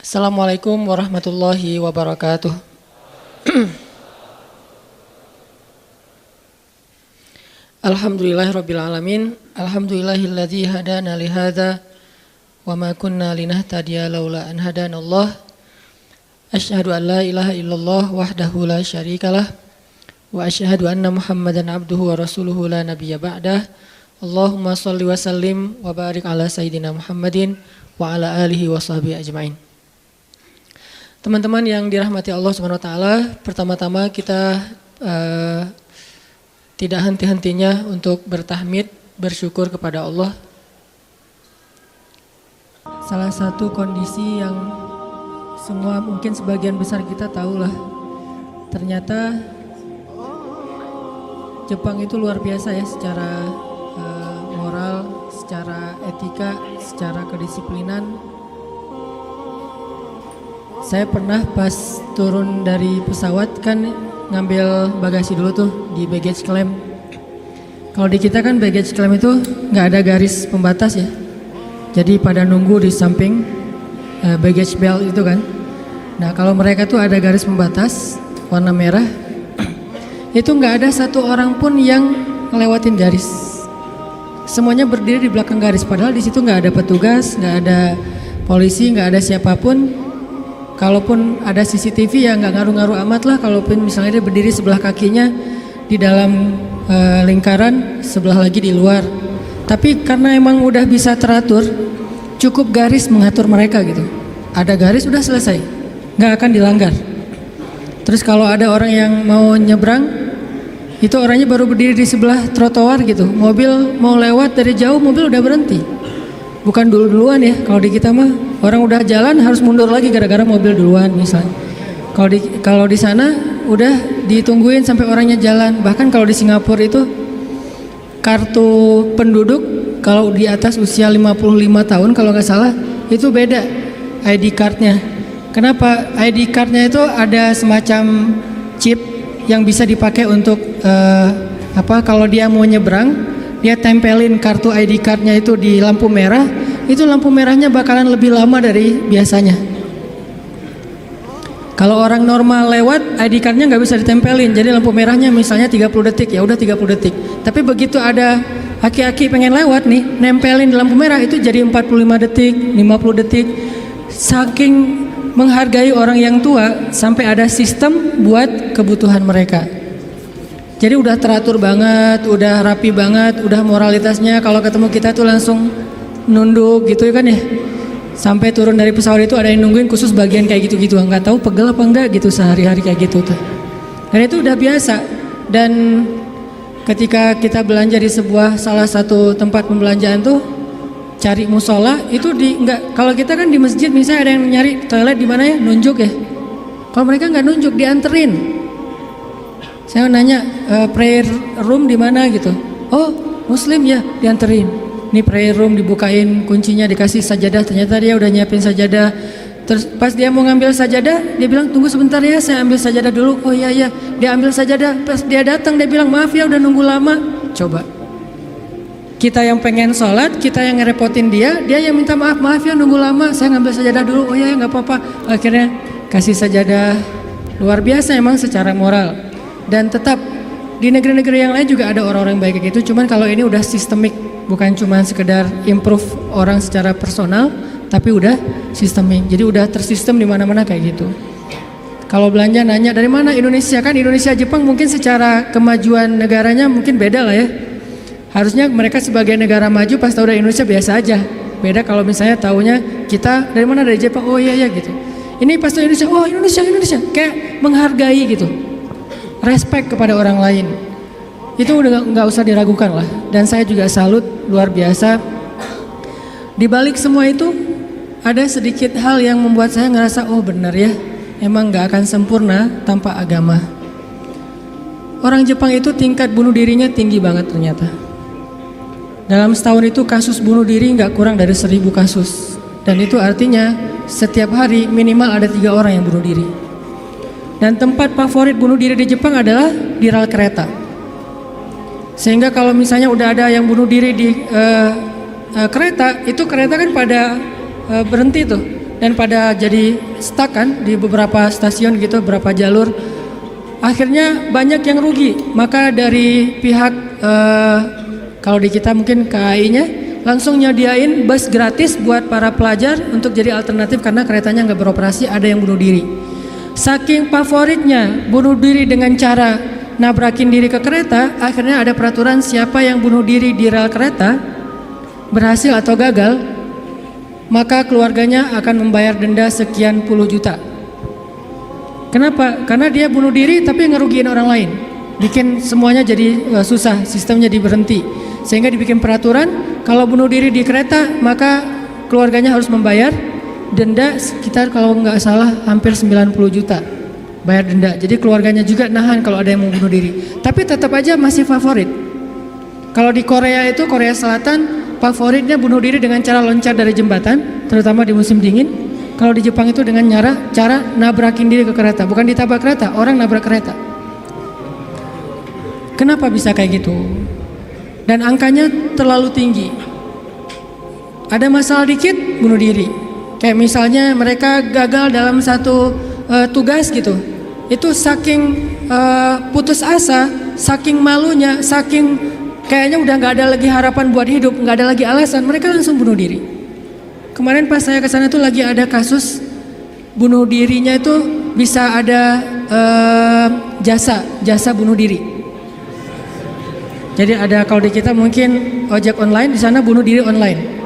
Assalamualaikum warahmatullahi wabarakatuh. Alhamdulillahirabbil alamin. Alhamdulillahilladzi hadana li hadza wa ma kunna linahtadiya laula an hadanallah. Asyhadu an la ilaha illallah wahdahu la syarikalah wa asyhadu anna Muhammadan abduhu wa rasuluhu la nabiyya ba'dah. Allahumma shalli wa sallim wa barik ala sayyidina Muhammadin wa ala alihi wa sahbihi ajmain. Teman-teman yang dirahmati Allah Subhanahu wa taala, pertama-tama kita tidak henti-hentinya untuk bertahmid, bersyukur kepada Allah. Salah satu kondisi yang semua mungkin sebagian besar kita tahulah, ternyata Jepang itu luar biasa ya secara moral, secara etika, secara kedisiplinan. Saya pernah pas turun dari pesawat kan ngambil bagasi dulu tuh di baggage claim. Kalau di kita kan baggage claim itu nggak ada garis pembatas ya. Jadi pada nunggu di samping baggage belt itu kan. Nah kalau mereka tuh ada garis pembatas warna merah. Itu nggak ada satu orang pun yang ngelewatin garis. Semuanya berdiri di belakang garis. Padahal di situ nggak ada petugas, nggak ada polisi, nggak ada siapapun. Kalaupun ada CCTV ya nggak ngaruh-ngaruh amat lah. Kalaupun misalnya dia berdiri sebelah kakinya di dalam lingkaran, sebelah lagi di luar. Tapi karena emang udah bisa teratur, cukup garis mengatur mereka gitu. Ada garis udah selesai, nggak akan dilanggar. Terus kalau ada orang yang mau nyebrang, itu orangnya baru berdiri di sebelah trotoar gitu. Mobil mau lewat dari jauh, mobil udah berhenti. Bukan duluan ya, kalau di kita mah orang udah jalan harus mundur lagi gara-gara mobil duluan misalnya. Kalau di sana udah ditungguin sampai orangnya jalan. Bahkan kalau di Singapura itu kartu penduduk kalau di atas usia 55 tahun kalau nggak salah itu beda ID cardnya. Kenapa? ID cardnya itu ada semacam chip yang bisa dipakai untuk kalau dia mau nyebrang. Dia tempelin kartu ID cardnya itu di lampu merah, itu lampu merahnya bakalan lebih lama dari biasanya. Kalau orang normal lewat, ID cardnya nggak bisa ditempelin, jadi lampu merahnya misalnya 30 detik, ya udah 30 detik. Tapi begitu ada aki-aki pengen lewat nih, nempelin di lampu merah itu jadi 45 detik, 50 detik. Saking menghargai orang yang tua, sampai ada sistem buat kebutuhan mereka. Jadi udah teratur banget, udah rapi banget, udah moralitasnya kalau ketemu kita tuh langsung nunduk gitu kan ya. Sampai turun dari pesawat itu ada yang nungguin khusus bagian kayak gitu-gitu. Nggak tahu pegel apa enggak gitu sehari-hari kayak gitu tuh. Dan itu udah biasa. Dan ketika kita belanja di salah satu tempat pembelanjaan tuh cari musola itu kalau kita kan di masjid misalnya ada yang nyari toilet di mana ya, nunjuk ya. Kalau mereka nggak nunjuk, dianterin. Saya nanya prayer room di mana gitu. Oh Muslim ya, dianterin. Ini prayer room dibukain kuncinya, dikasih sajadah. Ternyata dia udah nyiapin sajadah. Terus pas dia mau ngambil sajadah, dia bilang tunggu sebentar ya, saya ambil sajadah dulu. Oh iya, dia ambil sajadah. Pas dia datang dia bilang maaf ya udah nunggu lama. Coba kita yang pengen sholat, kita yang ngerepotin dia yang minta maaf ya nunggu lama, saya ngambil sajadah dulu. Oh iya nggak apa-apa. Akhirnya kasih sajadah. Luar biasa emang secara moral. Dan tetap di negeri-negeri yang lain juga ada orang-orang yang baik kayak gitu. Cuman kalau ini udah sistemik, bukan cuma sekedar improve orang secara personal, tapi udah sistemik. Jadi udah tersistem di mana-mana kayak gitu. Kalau belanja nanya dari mana Indonesia, kan Indonesia Jepang mungkin secara kemajuan negaranya mungkin beda lah ya. Harusnya mereka sebagai negara maju pas tahu dari Indonesia biasa aja. Beda kalau misalnya taunya kita dari mana, dari Jepang. Oh iya gitu. Ini pas tahu Indonesia, oh Indonesia, kayak menghargai gitu. Respect kepada orang lain itu udah nggak usah diragukan lah. Dan saya juga salut luar biasa. Di balik semua itu ada sedikit hal yang membuat saya ngerasa oh benar ya, emang nggak akan sempurna tanpa agama. Orang Jepang itu tingkat bunuh dirinya tinggi banget ternyata. Dalam setahun itu kasus bunuh diri nggak kurang dari 1000 kasus. Dan itu artinya setiap hari minimal ada 3 orang yang bunuh diri. Dan tempat favorit bunuh diri di Jepang adalah di rel kereta. Sehingga kalau misalnya udah ada yang bunuh diri di kereta, itu kereta kan pada berhenti tuh. dan pada jadi stuck kan di beberapa stasiun gitu, beberapa jalur. Akhirnya banyak yang rugi. Maka dari pihak kalau di kita mungkin KAI-nya langsung nyediain bus gratis buat para pelajar untuk jadi alternatif karena keretanya nggak beroperasi, ada yang bunuh diri. Saking favoritnya bunuh diri dengan cara nabrakin diri ke kereta, akhirnya ada peraturan siapa yang bunuh diri di rel kereta, berhasil atau gagal, maka keluarganya akan membayar denda sekian puluh juta. Kenapa? Karena dia bunuh diri tapi ngerugiin orang lain, bikin semuanya jadi susah, sistemnya diberhenti. Sehingga dibikin peraturan kalau bunuh diri di kereta maka keluarganya harus membayar denda sekitar kalau nggak salah hampir 90 juta bayar denda. Jadi keluarganya juga nahan kalau ada yang mau bunuh diri. Tapi tetap aja masih favorit. Kalau di Korea itu, Korea Selatan, favoritnya bunuh diri dengan cara loncat dari jembatan, terutama di musim dingin. Kalau di Jepang itu dengan cara nabrakin diri ke kereta, bukan ditabrak kereta, orang nabrak kereta. Kenapa bisa kayak gitu? Dan angkanya terlalu tinggi. Ada masalah dikit bunuh diri. Kayak misalnya mereka gagal dalam satu tugas gitu. Itu saking putus asa, saking malunya, saking kayaknya udah nggak ada lagi harapan buat hidup, nggak ada lagi alasan, mereka langsung bunuh diri. Kemarin pas saya kesana tuh lagi ada kasus bunuh dirinya itu bisa ada jasa bunuh diri. Jadi ada kalau di kita mungkin ojek online, di sana bunuh diri online.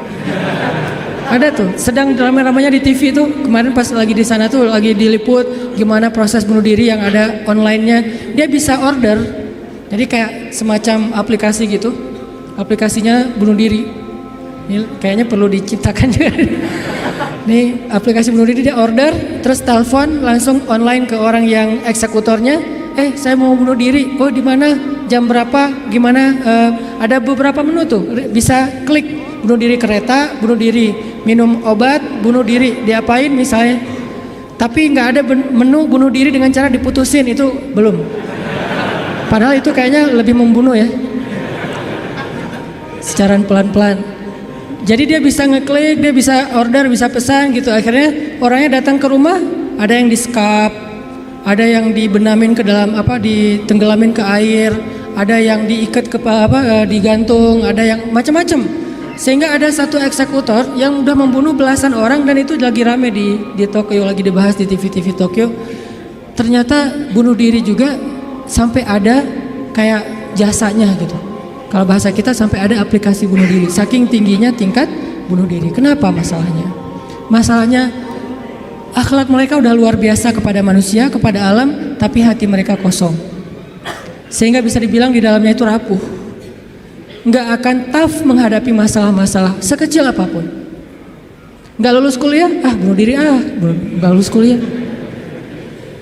Ada tuh, sedang ramai-ramainya di TV tuh. Kemarin pas lagi di sana tuh lagi diliput gimana proses bunuh diri yang ada online-nya. Dia bisa order. Jadi kayak semacam aplikasi gitu. Aplikasinya bunuh diri. Ini kayaknya perlu diciptakan juga. Nih aplikasi bunuh diri, dia order, terus telepon langsung online ke orang yang eksekutornya. Saya mau bunuh diri. Oh di mana? Jam berapa? Gimana? Ada beberapa menu tuh. Bisa klik bunuh diri kereta, bunuh diri minum obat, bunuh diri diapain misalnya. Tapi nggak ada menu bunuh diri dengan cara diputusin, itu belum. Padahal itu kayaknya lebih membunuh ya. Secara pelan-pelan. Jadi dia bisa ngeklik, dia bisa order, bisa pesan gitu. Akhirnya orangnya datang ke rumah, ada yang di-skap, ada yang dibenamin ke dalam ditenggelamin ke air, ada yang diikat ke digantung, ada yang macam-macam. Sehingga ada satu eksekutor yang udah membunuh belasan orang dan itu lagi rame di Tokyo, lagi dibahas di TV-TV Tokyo. Ternyata bunuh diri juga sampai ada kayak jasanya gitu. Kalau bahasa kita sampai ada aplikasi bunuh diri. Saking tingginya tingkat bunuh diri. Kenapa masalahnya? Masalahnya akhlak mereka udah luar biasa kepada manusia, kepada alam, tapi hati mereka kosong. Sehingga bisa dibilang di dalamnya itu rapuh. Nggak akan tough menghadapi masalah-masalah sekecil apapun. Nggak lulus kuliah, bunuh diri, nggak lulus kuliah.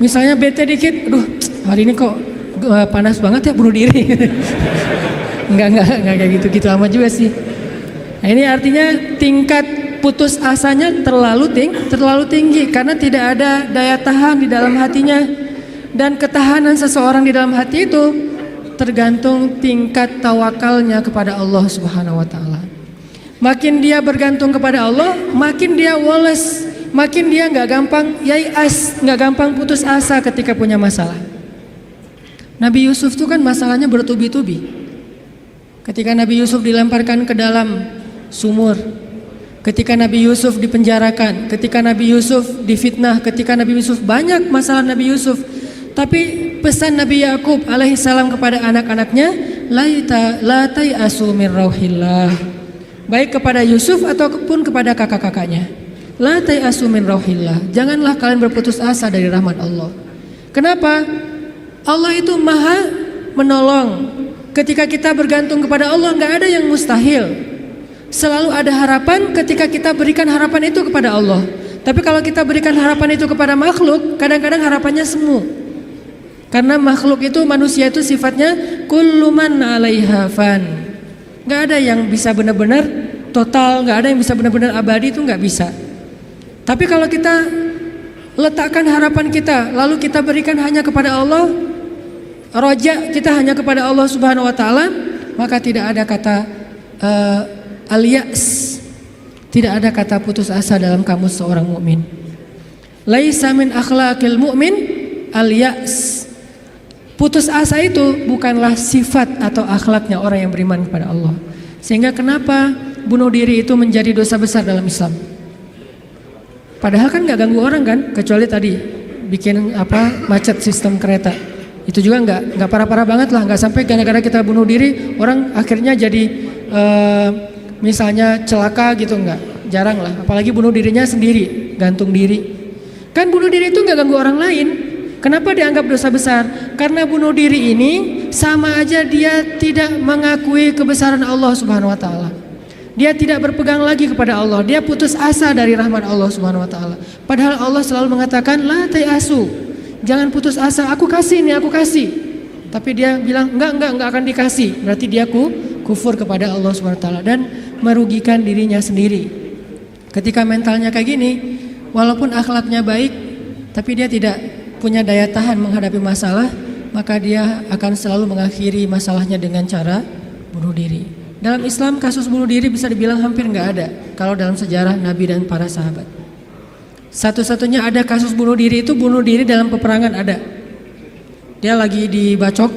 Misalnya bete dikit, aduh hari ini kok panas banget ya, bunuh diri. Nggak kayak gitu amat juga sih. Nah, ini artinya tingkat putus asanya terlalu tinggi karena tidak ada daya tahan di dalam hatinya. Dan ketahanan seseorang di dalam hati itu tergantung tingkat tawakalnya kepada Allah Subhanahu wa taala. Makin dia bergantung kepada Allah, makin dia woles, makin dia nggak gampang yai'as, nggak gampang putus asa ketika punya masalah. Nabi Yusuf itu kan masalahnya bertubi-tubi. Ketika Nabi Yusuf dilemparkan ke dalam sumur, ketika Nabi Yusuf dipenjarakan, ketika Nabi Yusuf difitnah, ketika Nabi Yusuf banyak masalah Nabi Yusuf. Tapi pesan Nabi Yakub alaihissalam kepada anak-anaknya, la tai'asu min rauhillah. Baik kepada Yusuf ataupun kepada kakak-kakaknya. La tai'asu min rauhillah. Janganlah kalian berputus asa dari rahmat Allah. Kenapa? Allah itu maha menolong. Ketika kita bergantung kepada Allah, nggak ada yang mustahil. Selalu ada harapan ketika kita berikan harapan itu kepada Allah. Tapi kalau kita berikan harapan itu kepada makhluk, kadang-kadang harapannya semu. Karena makhluk itu, manusia itu sifatnya kullu man 'alaiha fan. Nggak ada yang bisa benar-benar total, nggak ada yang bisa benar-benar abadi, itu nggak bisa. Tapi kalau kita letakkan harapan kita, lalu kita berikan hanya kepada Allah, roja kita hanya kepada Allah Subhanahu wa taala, maka tidak ada kata al-ya's. Tidak ada kata putus asa dalam kamus seorang mukmin. Laisa min akhlaqil mu'min al-ya's. Putus asa itu bukanlah sifat atau akhlaknya orang yang beriman kepada Allah. Sehingga kenapa bunuh diri itu menjadi dosa besar dalam Islam? Padahal kan nggak ganggu orang kan, kecuali tadi bikin macet sistem kereta. Itu juga nggak parah-parah banget lah, nggak sampai gara-gara kita bunuh diri orang akhirnya jadi misalnya celaka gitu, nggak, jarang lah. Apalagi bunuh dirinya sendiri, gantung diri. Kan bunuh diri itu nggak ganggu orang lain. Kenapa dianggap dosa besar? Karena bunuh diri ini sama aja dia tidak mengakui kebesaran Allah Subhanahu wa taala. Dia tidak berpegang lagi kepada Allah. Dia putus asa dari rahmat Allah Subhanahu wa taala. Padahal Allah selalu mengatakan la tayasu. Jangan putus asa, aku kasih nih, aku kasih. Tapi dia bilang enggak akan dikasih. Berarti dia kufur kepada Allah Subhanahu wa taala dan merugikan dirinya sendiri. Ketika mentalnya kayak gini, walaupun akhlaknya baik, tapi dia tidak punya daya tahan menghadapi masalah, maka dia akan selalu mengakhiri masalahnya dengan cara bunuh diri. Dalam Islam kasus bunuh diri bisa dibilang hampir nggak ada kalau dalam sejarah Nabi dan para sahabat. Satu-satunya ada kasus bunuh diri itu bunuh diri dalam peperangan ada. Dia lagi dibacok,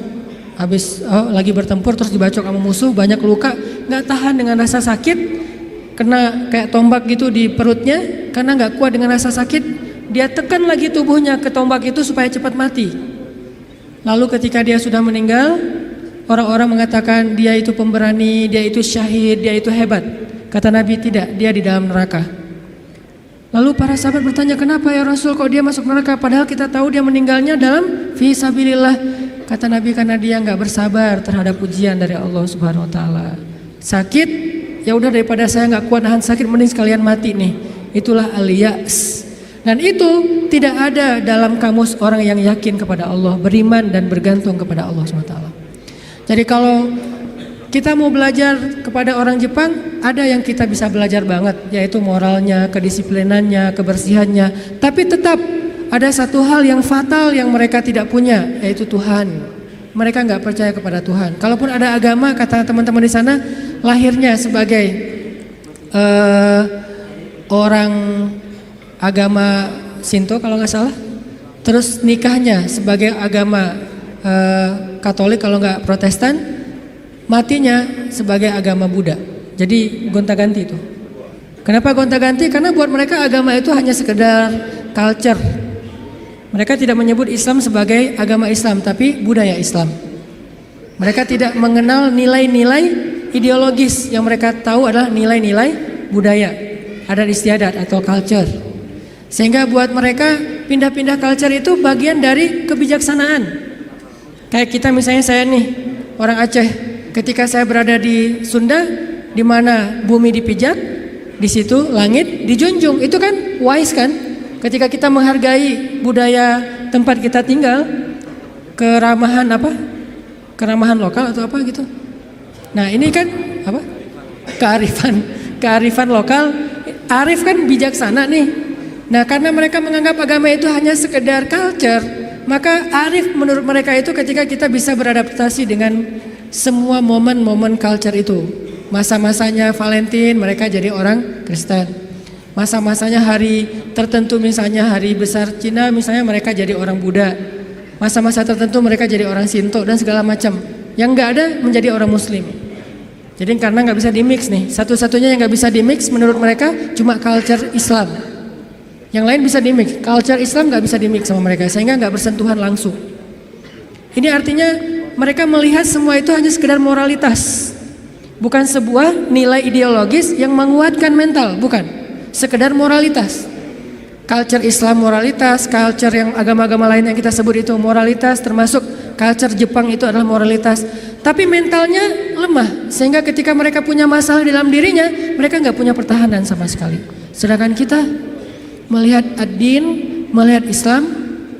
lagi bertempur terus dibacok sama musuh, banyak luka, nggak tahan dengan rasa sakit, kena kayak tombak gitu di perutnya, karena nggak kuat dengan rasa sakit, dia tekan lagi tubuhnya ke tombak itu supaya cepat mati. Lalu ketika dia sudah meninggal, orang-orang mengatakan dia itu pemberani, dia itu syahid, dia itu hebat. Kata Nabi tidak, dia di dalam neraka. Lalu para sahabat bertanya, kenapa ya Rasul kok dia masuk neraka? Padahal kita tahu dia meninggalnya dalam fi sabilillah. Kata Nabi karena dia nggak bersabar terhadap ujian dari Allah Subhanahu Wa Taala. Sakit, ya udah daripada saya nggak kuat nahan sakit, mending sekalian mati nih. Itulah al-ya's. Dan itu tidak ada dalam kamus orang yang yakin kepada Allah, beriman dan bergantung kepada Allah Subhanahu Wa Taala. Jadi kalau kita mau belajar kepada orang Jepang, ada yang kita bisa belajar banget, yaitu moralnya, kedisiplinannya, kebersihannya. Tapi tetap ada satu hal yang fatal yang mereka tidak punya, yaitu Tuhan. Mereka nggak percaya kepada Tuhan. Kalaupun ada agama, kata teman-teman di sana, lahirnya sebagai orang agama Shinto kalau nggak salah, terus nikahnya sebagai agama Katolik kalau nggak Protestan, matinya sebagai agama Buddha. Jadi gonta-ganti itu. Kenapa gonta-ganti? Karena buat mereka agama itu hanya sekedar culture. Mereka tidak menyebut Islam sebagai agama Islam, tapi budaya Islam. Mereka tidak mengenal nilai-nilai ideologis, yang mereka tahu adalah nilai-nilai budaya, adat istiadat atau culture. Sehingga buat mereka pindah-pindah culture itu bagian dari kebijaksanaan. Kayak kita misalnya, saya nih orang Aceh, ketika saya berada di Sunda, di mana bumi dipijak, di situ langit dijunjung. Itu kan wise kan? Ketika kita menghargai budaya tempat kita tinggal, keramahan keramahan lokal atau apa gitu. Nah ini kan apa? Kearifan lokal. Arif kan bijaksana nih. Nah karena mereka menganggap agama itu hanya sekedar culture, maka arif menurut mereka itu ketika kita bisa beradaptasi dengan semua momen-momen culture itu. Masa-masanya Valentine mereka jadi orang Kristen. Masa-masanya hari tertentu misalnya hari besar Cina misalnya mereka jadi orang Buddha. Masa-masa tertentu mereka jadi orang Shinto dan segala macam. Yang nggak ada menjadi orang Muslim. Jadi karena nggak bisa dimix nih. Satu-satunya yang nggak bisa dimix menurut mereka cuma culture Islam. Yang lain bisa dimix, culture Islam nggak bisa dimix sama mereka, sehingga nggak bersentuhan langsung. Ini artinya mereka melihat semua itu hanya sekedar moralitas, bukan sebuah nilai ideologis yang menguatkan mental, bukan. Sekedar moralitas. Culture Islam moralitas, culture yang agama-agama lain yang kita sebut itu moralitas, termasuk culture Jepang itu adalah moralitas. Tapi mentalnya lemah, sehingga ketika mereka punya masalah dalam dirinya, mereka nggak punya pertahanan sama sekali. Sedangkan kita melihat ad-din, melihat Islam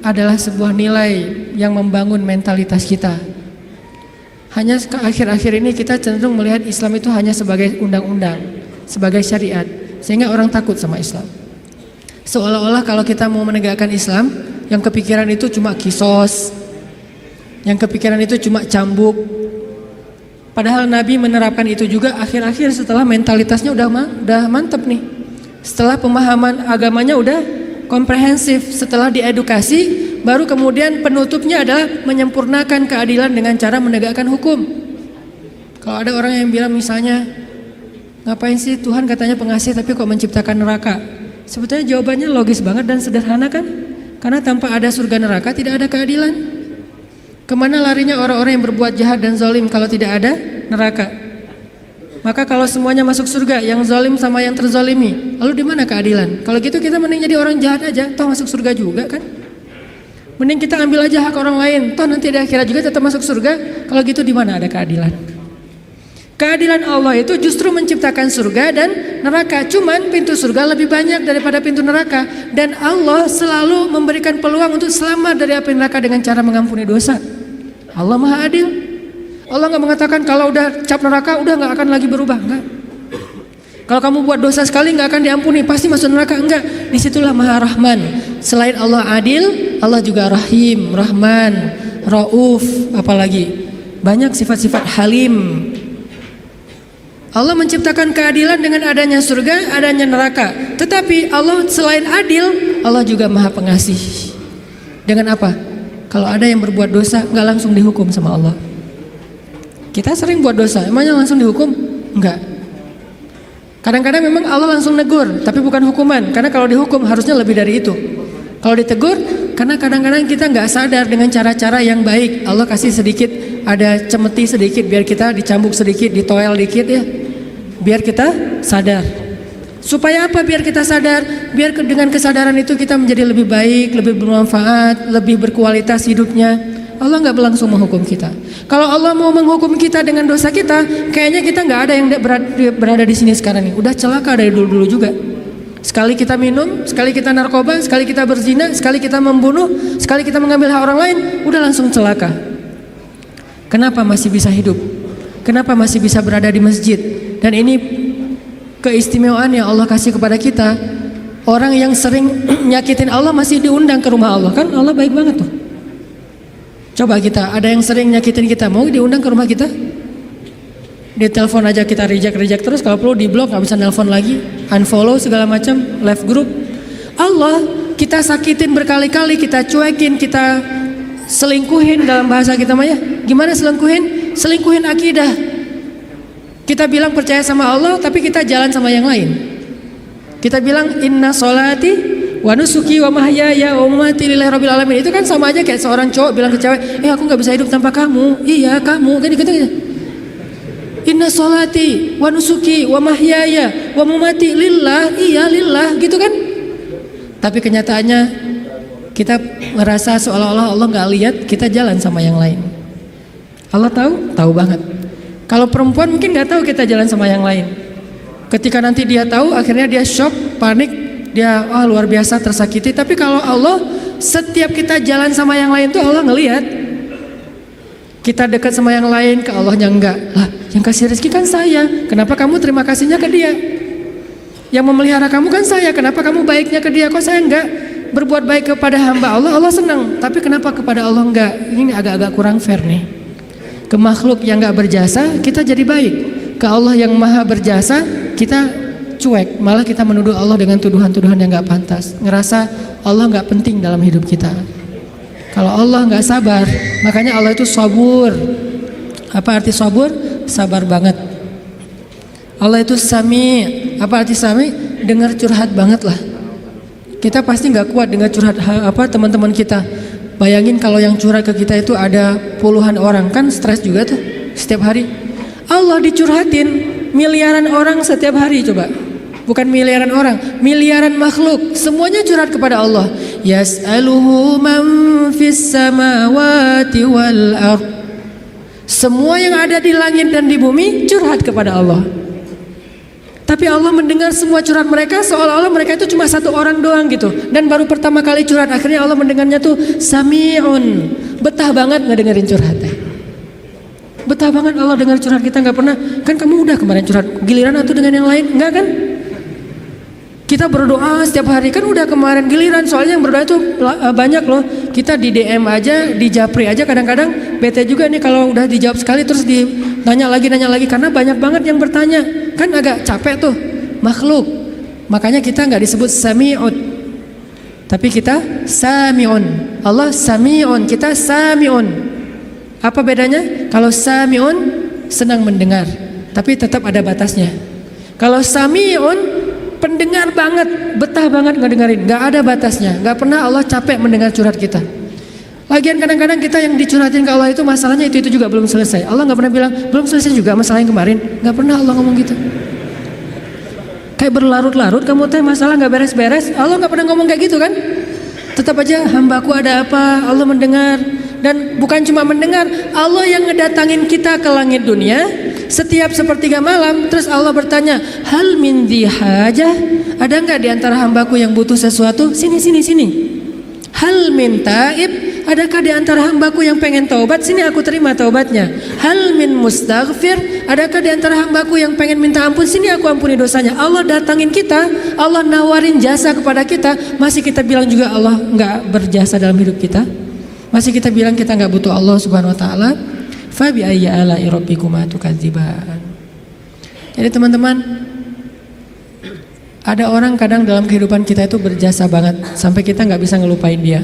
adalah sebuah nilai yang membangun mentalitas kita. Hanya akhir-akhir ini kita cenderung melihat Islam itu hanya sebagai undang-undang, sebagai syariat, sehingga orang takut sama Islam. Seolah-olah kalau kita mau menegakkan Islam, yang kepikiran itu cuma kisos, yang kepikiran itu cuma cambuk, Padahal Nabi menerapkan itu juga akhir-akhir setelah mentalitasnya udah mantep nih. Setelah pemahaman agamanya udah komprehensif, setelah diedukasi, baru kemudian penutupnya adalah menyempurnakan keadilan dengan cara menegakkan hukum. Kalau ada orang yang bilang misalnya, ngapain sih Tuhan katanya pengasih tapi kok menciptakan neraka? Sebetulnya jawabannya logis banget dan sederhana kan? Karena tanpa ada surga neraka tidak ada keadilan. Kemana larinya orang-orang yang berbuat jahat dan zalim kalau tidak ada neraka? Maka kalau semuanya masuk surga, yang zalim sama yang terzalimi, lalu di mana keadilan? Kalau gitu kita mending jadi orang jahat aja, toh masuk surga juga kan? Mending kita ambil aja hak orang lain, toh nanti di akhirat juga tetap masuk surga. Kalau gitu di mana ada keadilan? Keadilan Allah itu justru menciptakan surga dan neraka. Cuman pintu surga lebih banyak daripada pintu neraka. Dan Allah selalu memberikan peluang untuk selamat dari api neraka dengan cara mengampuni dosa. Allah Maha Adil. Allah gak mengatakan kalau udah cap neraka udah gak akan lagi berubah. Enggak. Kalau kamu buat dosa sekali gak akan diampuni, pasti masuk neraka. Enggak. Disitulah Maha Rahman. Selain Allah Adil, Allah juga Rahim, Rahman, Rauf, apalagi banyak sifat-sifat Halim. Allah menciptakan keadilan dengan adanya surga, adanya neraka. Tetapi Allah selain adil, Allah juga Maha Pengasih. Dengan apa? Kalau ada yang berbuat dosa, nggak langsung dihukum sama Allah. Kita sering buat dosa, emangnya langsung dihukum? Enggak. Kadang-kadang memang Allah langsung negur, tapi bukan hukuman. Karena kalau dihukum harusnya lebih dari itu. Kalau ditegur, karena kadang-kadang kita nggak sadar dengan cara-cara yang baik. Allah kasih sedikit, ada cemeti sedikit biar kita dicambuk sedikit, ditoel dikit ya. Biar kita sadar. Supaya apa? Biar kita sadar. Biar dengan kesadaran itu kita menjadi lebih baik, lebih bermanfaat, lebih berkualitas hidupnya. Allah nggak langsung menghukum kita. Kalau Allah mau menghukum kita dengan dosa kita, kayaknya kita nggak ada yang berada di sini sekarang nih. Udah celaka dari dulu-dulu juga. Sekali kita minum, sekali kita narkoba, sekali kita berzina, sekali kita membunuh, sekali kita mengambil hak orang lain, udah langsung celaka. Kenapa masih bisa hidup? Kenapa masih bisa berada di masjid? Dan ini keistimewaan yang Allah kasih kepada kita. Orang yang sering nyakitin Allah masih diundang ke rumah Allah. Kan Allah baik banget tuh. Coba kita, ada yang sering nyakitin kita, mau diundang ke rumah kita? Di telepon aja kita reject terus, kalau perlu di blok, gak bisa nelpon lagi, unfollow segala macam, left group. Allah kita sakitin berkali-kali, kita cuekin, kita selingkuhin dalam bahasa kita mah ya. Gimana selingkuhin? Selingkuhin akidah. Kita bilang percaya sama Allah, tapi kita jalan sama yang lain. Kita bilang inna sholati wa nusuki wa mahyaya wa mamati lillahi rabbil alamin. Itu kan sama aja kayak seorang cowok bilang ke cewek, aku gak bisa hidup tanpa kamu. Iya kamu, kan dikatakan inna sholati wa nusuki wa mahyaya wa mamati lillah, iya lillah, gitu kan. Tapi kenyataannya kita merasa seolah-olah Allah gak lihat, kita jalan sama yang lain. Allah tahu? Tahu banget. Kalau perempuan mungkin nggak tahu kita jalan sama yang lain. Ketika nanti dia tahu, akhirnya dia shock, panik, dia luar biasa tersakiti. Tapi kalau Allah, setiap kita jalan sama yang lain tuh Allah ngelihat. Kita dekat sama yang lain, ke Allahnya enggak. Lah, yang kasih rezeki kan saya. Kenapa kamu terima kasihnya ke dia? Yang memelihara kamu kan saya. Kenapa kamu baiknya ke dia? Kok saya enggak berbuat baik kepada hamba Allah? Allah senang. Tapi kenapa kepada Allah enggak? Ini agak-agak kurang fair nih. Ke makhluk yang gak berjasa kita jadi baik. Ke Allah yang maha berjasa kita cuek. Malah kita menuduh Allah dengan tuduhan-tuduhan yang gak pantas. Ngerasa Allah gak penting dalam hidup kita. Kalau Allah gak sabar, makanya Allah itu sabur. Apa arti sabur? Sabar banget. Allah itu sami. Apa arti sami? Dengar curhat banget lah. Kita pasti gak kuat dengar curhat teman-teman kita. Bayangin kalau yang curhat ke kita itu ada puluhan orang, kan stres juga tuh setiap hari. Allah dicurhatin miliaran orang setiap hari, coba. Bukan miliaran orang, miliaran makhluk, semuanya curhat kepada Allah. Yas'aluhu man fis samawati wal ardh. Semua yang ada di langit dan di bumi curhat kepada Allah. Tapi Allah mendengar semua curhat mereka seolah-olah mereka itu cuma satu orang doang gitu. Dan baru pertama kali curhat, akhirnya Allah mendengarnya tuh sami'un. Betah banget ngedengerin curhatnya. Betah banget Allah dengar curhat kita, nggak pernah. Kan kamu udah kemarin curhat, giliran atau dengan yang lain? Enggak kan? Kita berdoa setiap hari, kan udah kemarin giliran, soalnya yang berdoa itu banyak loh. Kita di DM aja, di Japri aja kadang-kadang bete juga nih kalau udah dijawab sekali terus nanya lagi karena banyak banget yang bertanya. Kan agak capek tuh, makhluk. Makanya kita nggak disebut sami'un, tapi kita sami'un. Allah sami'un, kita sami'un. Apa bedanya? Kalau sami'un senang mendengar, tapi tetap ada batasnya. Kalau sami'un pendengar banget, betah banget ngedengerin, nggak ada batasnya, nggak pernah Allah capek mendengar curhat kita. Lagian kadang-kadang kita yang dicurhatin ke Allah itu masalahnya itu juga belum selesai. Allah nggak pernah bilang belum selesai juga masalah yang kemarin, nggak pernah Allah ngomong gitu. Kayak berlarut-larut kamu teh masalah nggak beres-beres, Allah nggak pernah ngomong kayak gitu kan? Tetap aja hambaku ada apa, Allah mendengar. Dan bukan cuma mendengar, Allah yang ngedatangin kita ke langit dunia setiap sepertiga malam. Terus Allah bertanya, hal min dhi hajah, ada nggak di antara hambaku yang butuh sesuatu? Sini. Hal min taib, adakah di antara hambaku yang pengen taubat? Sini aku terima taubatnya. Hal min mustaghfir, adakah di antara hambaku yang pengen minta ampun? Sini aku ampuni dosanya. Allah datangin kita, Allah nawarin jasa kepada kita, masih kita bilang juga Allah nggak berjasa dalam hidup kita. Masih kita bilang kita nggak butuh Allah Subhanahu Wa Taala. Fa bi ayyi ala'i rabbikuma tukadziban. Jadi teman-teman, ada orang kadang dalam kehidupan kita itu berjasa banget sampai kita nggak bisa ngelupain dia.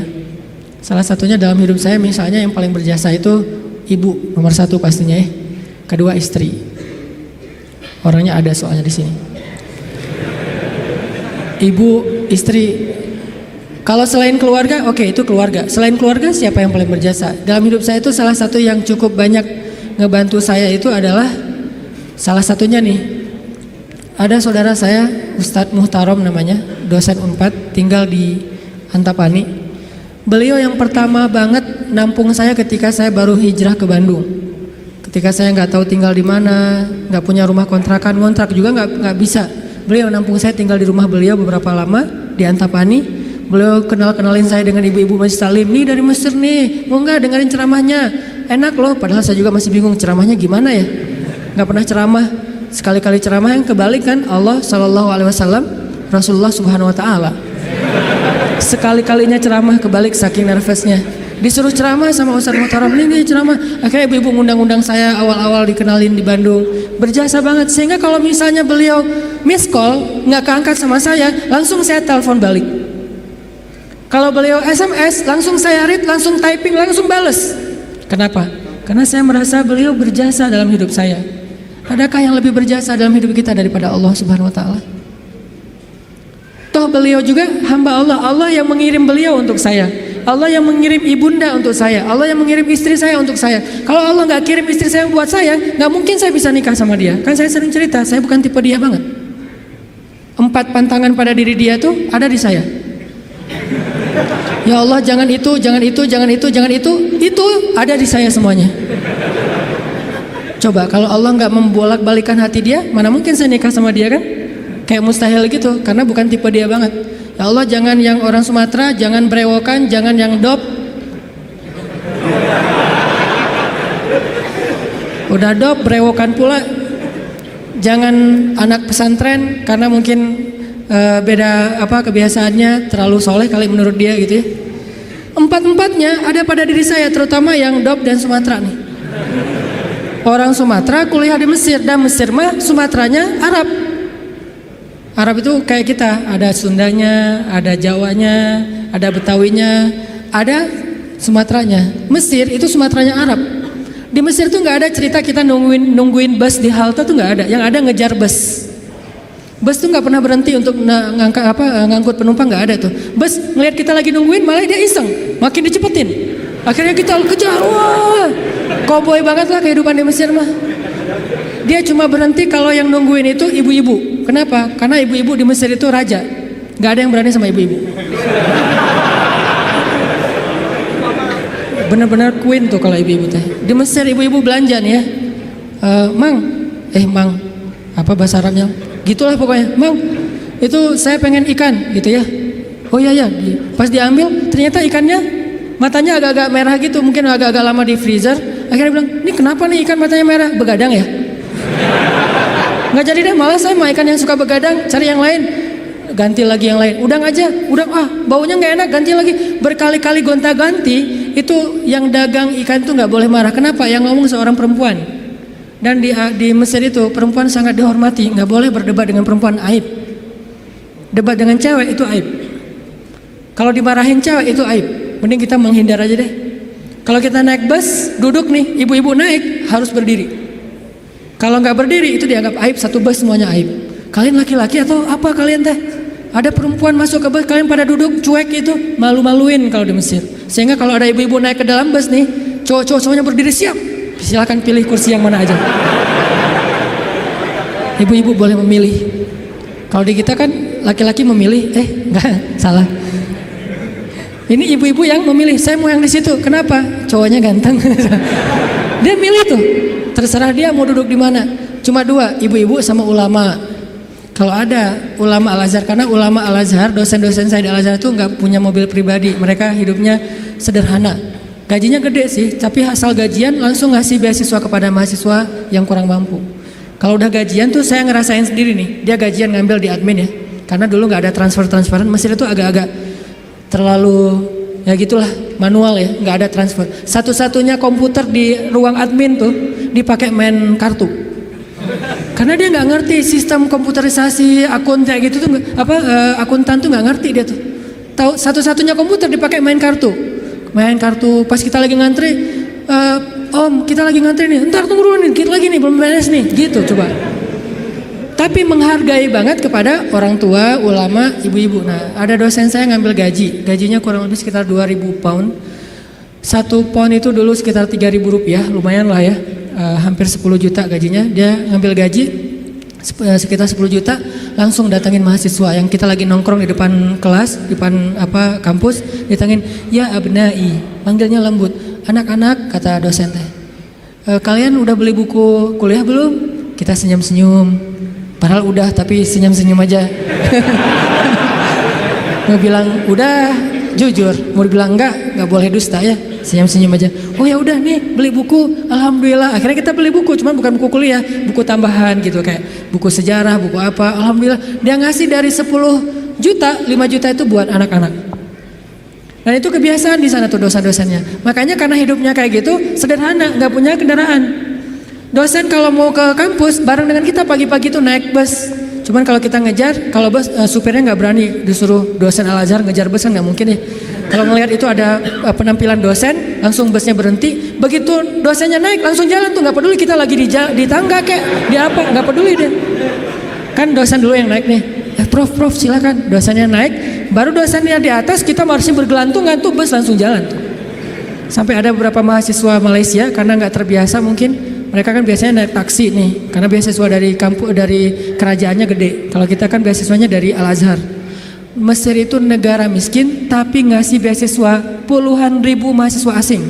Salah satunya dalam hidup saya misalnya yang paling berjasa itu ibu nomor satu pastinya ya. Kedua istri. Orangnya ada soalnya di sini. Ibu, istri. Kalau selain keluarga, oke, itu keluarga. Selain keluarga, siapa yang paling berjasa? Dalam hidup saya itu salah satu yang cukup banyak ngebantu saya itu adalah salah satunya nih. Ada saudara saya, Ustadz Muhtarom namanya, dosen Unpad, tinggal di Antapani. Beliau yang pertama banget nampung saya ketika saya baru hijrah ke Bandung. Ketika saya nggak tahu tinggal di mana, nggak punya rumah kontrakan, ngontrak juga nggak bisa. Beliau nampung saya tinggal di rumah beliau beberapa lama di Antapani. Beliau kenalin saya dengan ibu-ibu Masjid Salim, nih dari Mesir nih, mau nggak dengerin ceramahnya? Enak loh, padahal saya juga masih bingung ceramahnya gimana ya, nggak pernah ceramah. Sekali-kali ceramah yang kebalik kan Allah Shallallahu Alaihi Wasallam, Rasulullah Subhanahu Wa Taala. Sekali-kalinya ceramah kebalik saking nervousnya. Disuruh ceramah sama Ustadz Muhtaram, nih ceramah. Akhirnya ibu-ibu ngundang-undang saya awal-awal dikenalin di Bandung. Berjasa banget, sehingga kalau misalnya beliau miss call nggak keangkat sama saya, langsung saya telepon balik. Kalau beliau SMS, langsung saya read, langsung typing, langsung bales. Kenapa? Karena saya merasa beliau berjasa dalam hidup saya. Adakah yang lebih berjasa dalam hidup kita daripada Allah Subhanahu Wa Taala? Toh beliau juga hamba Allah. Allah yang mengirim beliau untuk saya. Allah yang mengirim ibunda untuk saya. Allah yang mengirim istri saya untuk saya. Kalau Allah nggak kirim istri saya buat saya, nggak mungkin saya bisa nikah sama dia. Kan saya sering cerita, saya bukan tipe dia banget. 4 pantangan pada diri dia tuh ada di saya. Ya Allah, jangan itu, jangan itu, jangan itu, jangan itu ada di saya semuanya. Coba kalau Allah nggak membolak-balikan hati dia, mana mungkin saya nikah sama dia kan? Kayak mustahil gitu, karena bukan tipe dia banget. Ya Allah, jangan yang orang Sumatera, jangan brewokan, jangan yang dop. Udah dop, brewokan pula. Jangan anak pesantren, karena mungkin beda kebiasaannya, terlalu soleh kali menurut dia gitu ya. 4-4-nya ada pada diri saya, terutama yang dop dan Sumatera nih. Orang Sumatera kuliah di Mesir, dan Mesir mah Sumateranya Arab. Arab itu kayak kita, ada Sundanya, ada Jawanya, ada Betawinya, ada Sumateranya. Mesir itu Sumateranya Arab. Di Mesir tuh nggak ada cerita kita nungguin bus di halte tuh nggak ada. Yang ada ngejar bus. Bus tuh nggak pernah berhenti untuk ngangkut penumpang, nggak ada tuh. Bus ngelihat kita lagi nungguin, malah dia iseng, makin dicepetin. Akhirnya kita kejar, wah, koboi banget lah kehidupan di Mesir mah. Dia cuma berhenti kalau yang nungguin itu ibu-ibu. Kenapa? Karena ibu-ibu di Mesir itu raja, nggak ada yang berani sama ibu-ibu. Benar-benar queen tuh kalau ibu-ibu teh. Di Mesir ibu-ibu belanja nih ya, mang, apa bahasa Arabnya? Gitulah pokoknya, Mang, itu saya pengen ikan gitu ya. Oh iya ya, pas diambil ternyata ikannya matanya agak-agak merah gitu, mungkin agak-agak lama di freezer. Akhirnya bilang, ini kenapa nih ikan matanya merah? Begadang ya? Nggak jadi deh, malah saya mau ikan yang suka begadang, cari yang lain. ganti lagi yang lain. Udang aja, baunya nggak enak, ganti lagi. Berkali-kali gonta-ganti. Itu yang dagang ikan tuh nggak boleh marah. Kenapa? Yang ngomong seorang perempuan. Dan di Mesir itu perempuan sangat dihormati, nggak boleh berdebat dengan perempuan, aib. Debat dengan cewek itu aib. Kalau dimarahin cewek itu aib. Mending kita menghindar aja deh. Kalau kita naik bus, duduk nih, ibu-ibu naik harus berdiri. Kalau nggak berdiri itu dianggap aib, satu bus semuanya aib. Kalian laki-laki atau apa kalian teh? Ada perempuan masuk ke bus, kalian pada duduk cuek itu, malu-maluin kalau di Mesir. Sehingga kalau ada ibu-ibu naik ke dalam bus nih, cowok-cowok semuanya berdiri siap. Silakan pilih kursi yang mana aja. Ibu-ibu boleh memilih. Kalau di kita kan laki-laki memilih, enggak, salah. Ini ibu-ibu yang memilih, saya mau yang di situ. Kenapa? Cowoknya ganteng. Dia milih tuh. Terserah dia mau duduk di mana. Cuma dua, ibu-ibu sama ulama. Kalau ada ulama Al-Azhar, karena ulama Al-Azhar, dosen-dosen saya di Al-Azhar itu nggak punya mobil pribadi. Mereka hidupnya sederhana. Gajinya gede sih, tapi asal gajian langsung ngasih beasiswa kepada mahasiswa yang kurang mampu. Kalau udah gajian tuh saya ngerasain sendiri nih. Dia gajian ngambil di admin ya. Karena dulu nggak ada transferan. Mesir itu agak-agak terlalu ya gitulah, manual ya, nggak ada transfer. Satu-satunya komputer di ruang admin tuh dipakai main kartu. Karena dia nggak ngerti sistem komputerisasi akun kayak gitu tuh, akuntan tuh nggak ngerti dia tuh. Tahu satu-satunya komputer dipakai main kartu. Pas kita lagi ngantri, Om kita lagi ngantri nih, ntar tunggu dulu nih, kita lagi nih belum beres nih, gitu coba. Tapi menghargai banget kepada orang tua, ulama, ibu-ibu. Nah, ada dosen saya ngambil gajinya kurang lebih sekitar 2.000 pound. 1 pound itu dulu sekitar 3.000 rupiah, lumayan lah ya, hampir 10 juta gajinya. Dia ngambil gaji sekitar 10 juta, langsung datangin mahasiswa yang kita lagi nongkrong di depan kelas, di depan kampus, datangin, ya abnai, panggilnya lembut. Anak-anak, kata dosen teh, kalian udah beli buku kuliah belum? Kita senyum-senyum. Padahal udah, tapi senyum-senyum aja. Mau bilang udah, jujur. Mau bilang enggak boleh dusta ya. Senyum-senyum aja. Oh ya udah nih, beli buku. Alhamdulillah. Akhirnya kita beli buku, cuman bukan buku kuliah, buku tambahan gitu, kayak buku sejarah, buku apa. Alhamdulillah. Dia ngasih dari 10 juta, 5 juta itu buat anak-anak. Dan itu kebiasaan di sana tuh dosen-dosennya. Makanya karena hidupnya kayak gitu, sederhana, nggak punya kendaraan. Dosen kalau mau ke kampus bareng dengan kita pagi-pagi tuh naik bus. Cuman kalau kita ngejar, kalau bus supirnya nggak berani, disuruh dosen Al-Azhar ngejar bus kan nggak mungkin ya. Kalau ngelihat itu ada penampilan dosen, langsung busnya berhenti. Begitu dosennya naik langsung jalan tuh, nggak peduli kita lagi di tangga kayak di apa, nggak peduli deh. Kan dosen dulu yang naik nih. Prof silakan. Dosennya naik, baru dosennya di atas, kita masih bergelantungan tuh, bus langsung jalan tuh. Sampai ada beberapa mahasiswa Malaysia karena nggak terbiasa mungkin. Mereka kan biasanya naik taksi nih, karena beasiswa dari kampus, dari kerajaannya gede. Kalau kita kan beasiswanya dari Al-Azhar. Mesir itu negara miskin, tapi ngasih beasiswa puluhan ribu mahasiswa asing.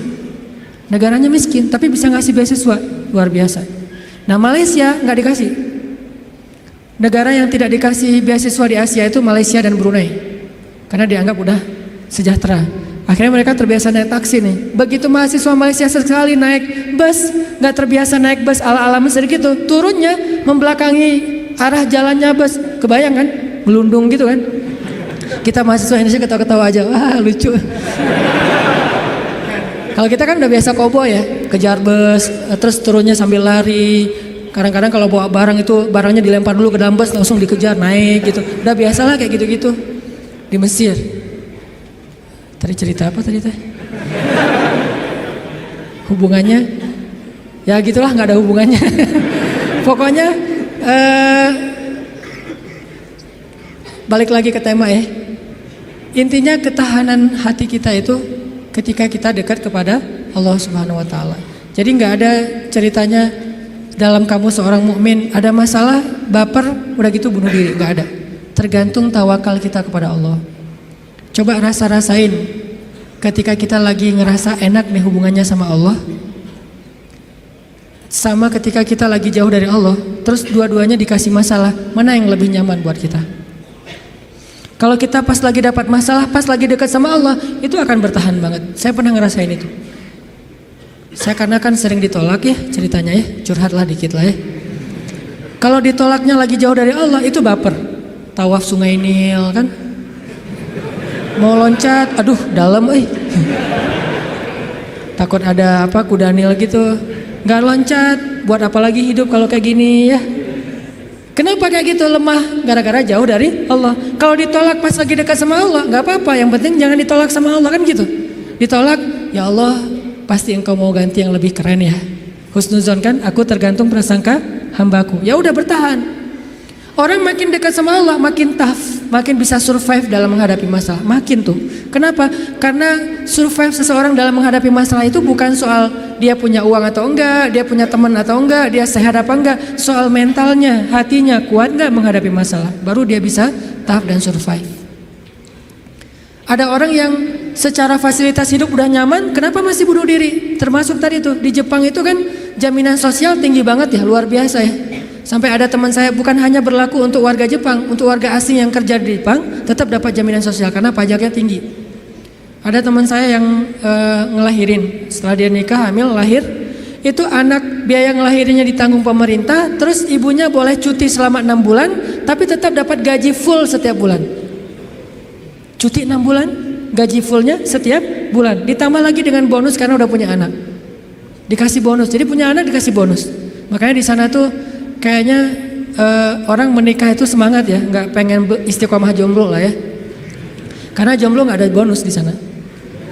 Negaranya miskin, tapi bisa ngasih beasiswa, luar biasa. Nah Malaysia nggak dikasih. Negara yang tidak dikasih beasiswa di Asia itu Malaysia dan Brunei, karena dianggap udah sejahtera. Akhirnya mereka terbiasa naik taksi nih. Begitu mahasiswa Malaysia sekali naik bus, nggak terbiasa naik bus ala-ala Mesir gitu, turunnya membelakangi arah jalannya bus. Kebayang kan? Melundung gitu kan? Kita mahasiswa Indonesia ketawa-ketawa aja, wah lucu. Kalau kita kan udah biasa koboi ya, kejar bus, terus turunnya sambil lari. Kadang-kadang kalau bawa barang itu, barangnya dilempar dulu ke dalam bus, langsung dikejar naik gitu. Udah biasalah kayak gitu-gitu di Mesir. Tadi cerita apa tadi teh? Hubungannya? Ya gitulah, nggak ada hubungannya. Pokoknya balik lagi ke tema ya. Intinya ketahanan hati kita itu ketika kita dekat kepada Allah Subhanahu Wa Taala. Jadi nggak ada ceritanya dalam kamu seorang mukmin ada masalah baper udah gitu bunuh diri, nggak ada. Tergantung tawakal kita kepada Allah. Coba rasain ketika kita lagi ngerasa enak nih hubungannya sama Allah, sama ketika kita lagi jauh dari Allah, terus dua-duanya dikasih masalah, mana yang lebih nyaman buat kita? Kalau kita pas lagi dapat masalah, pas lagi dekat sama Allah, itu akan bertahan banget. Saya pernah ngerasain itu. Saya karena kan sering ditolak ya ceritanya ya, curhatlah dikit lah ya. Kalau ditolaknya lagi jauh dari Allah itu baper. tawaf Sungai Nil kan. Mau loncat, aduh dalam takut ada kuda Nil gitu. Nggak loncat, buat apa lagi hidup kalau kayak gini ya. Kenapa kayak gitu lemah? Gara-gara jauh dari Allah. Kalau ditolak pas lagi dekat sama Allah, nggak apa-apa. Yang penting jangan ditolak sama Allah kan gitu. Ditolak, ya Allah pasti engkau mau ganti yang lebih keren ya. Husnuzon kan, aku tergantung prasangka hambaku. Ya udah bertahan. Orang makin dekat sama Allah, makin tough, makin bisa survive dalam menghadapi masalah. Makin tuh. Kenapa? Karena survive seseorang dalam menghadapi masalah itu bukan soal dia punya uang atau enggak, dia punya teman atau enggak, dia sehat apa enggak. Soal mentalnya, hatinya kuat enggak menghadapi masalah. Baru dia bisa tough dan survive. Ada orang yang secara fasilitas hidup udah nyaman, kenapa masih bunuh diri? Termasuk tadi tuh, di Jepang itu kan jaminan sosial tinggi banget ya, luar biasa ya. Sampai ada teman saya, bukan hanya berlaku untuk warga Jepang, untuk warga asing yang kerja di Jepang tetap dapat jaminan sosial karena pajaknya tinggi. Ada teman saya yang ngelahirin, setelah dia nikah hamil lahir, itu anak biaya ngelahirinnya ditanggung pemerintah, terus ibunya boleh cuti selama 6 bulan, tapi tetap dapat gaji full setiap bulan. Cuti 6 bulan, gaji fullnya setiap bulan, ditambah lagi dengan bonus karena udah punya anak. Dikasih bonus, jadi punya anak dikasih bonus. Makanya di sana tuh kayaknya orang menikah itu semangat ya, nggak pengen istiqomah jomblo lah ya. Karena jomblo nggak ada bonus di sana.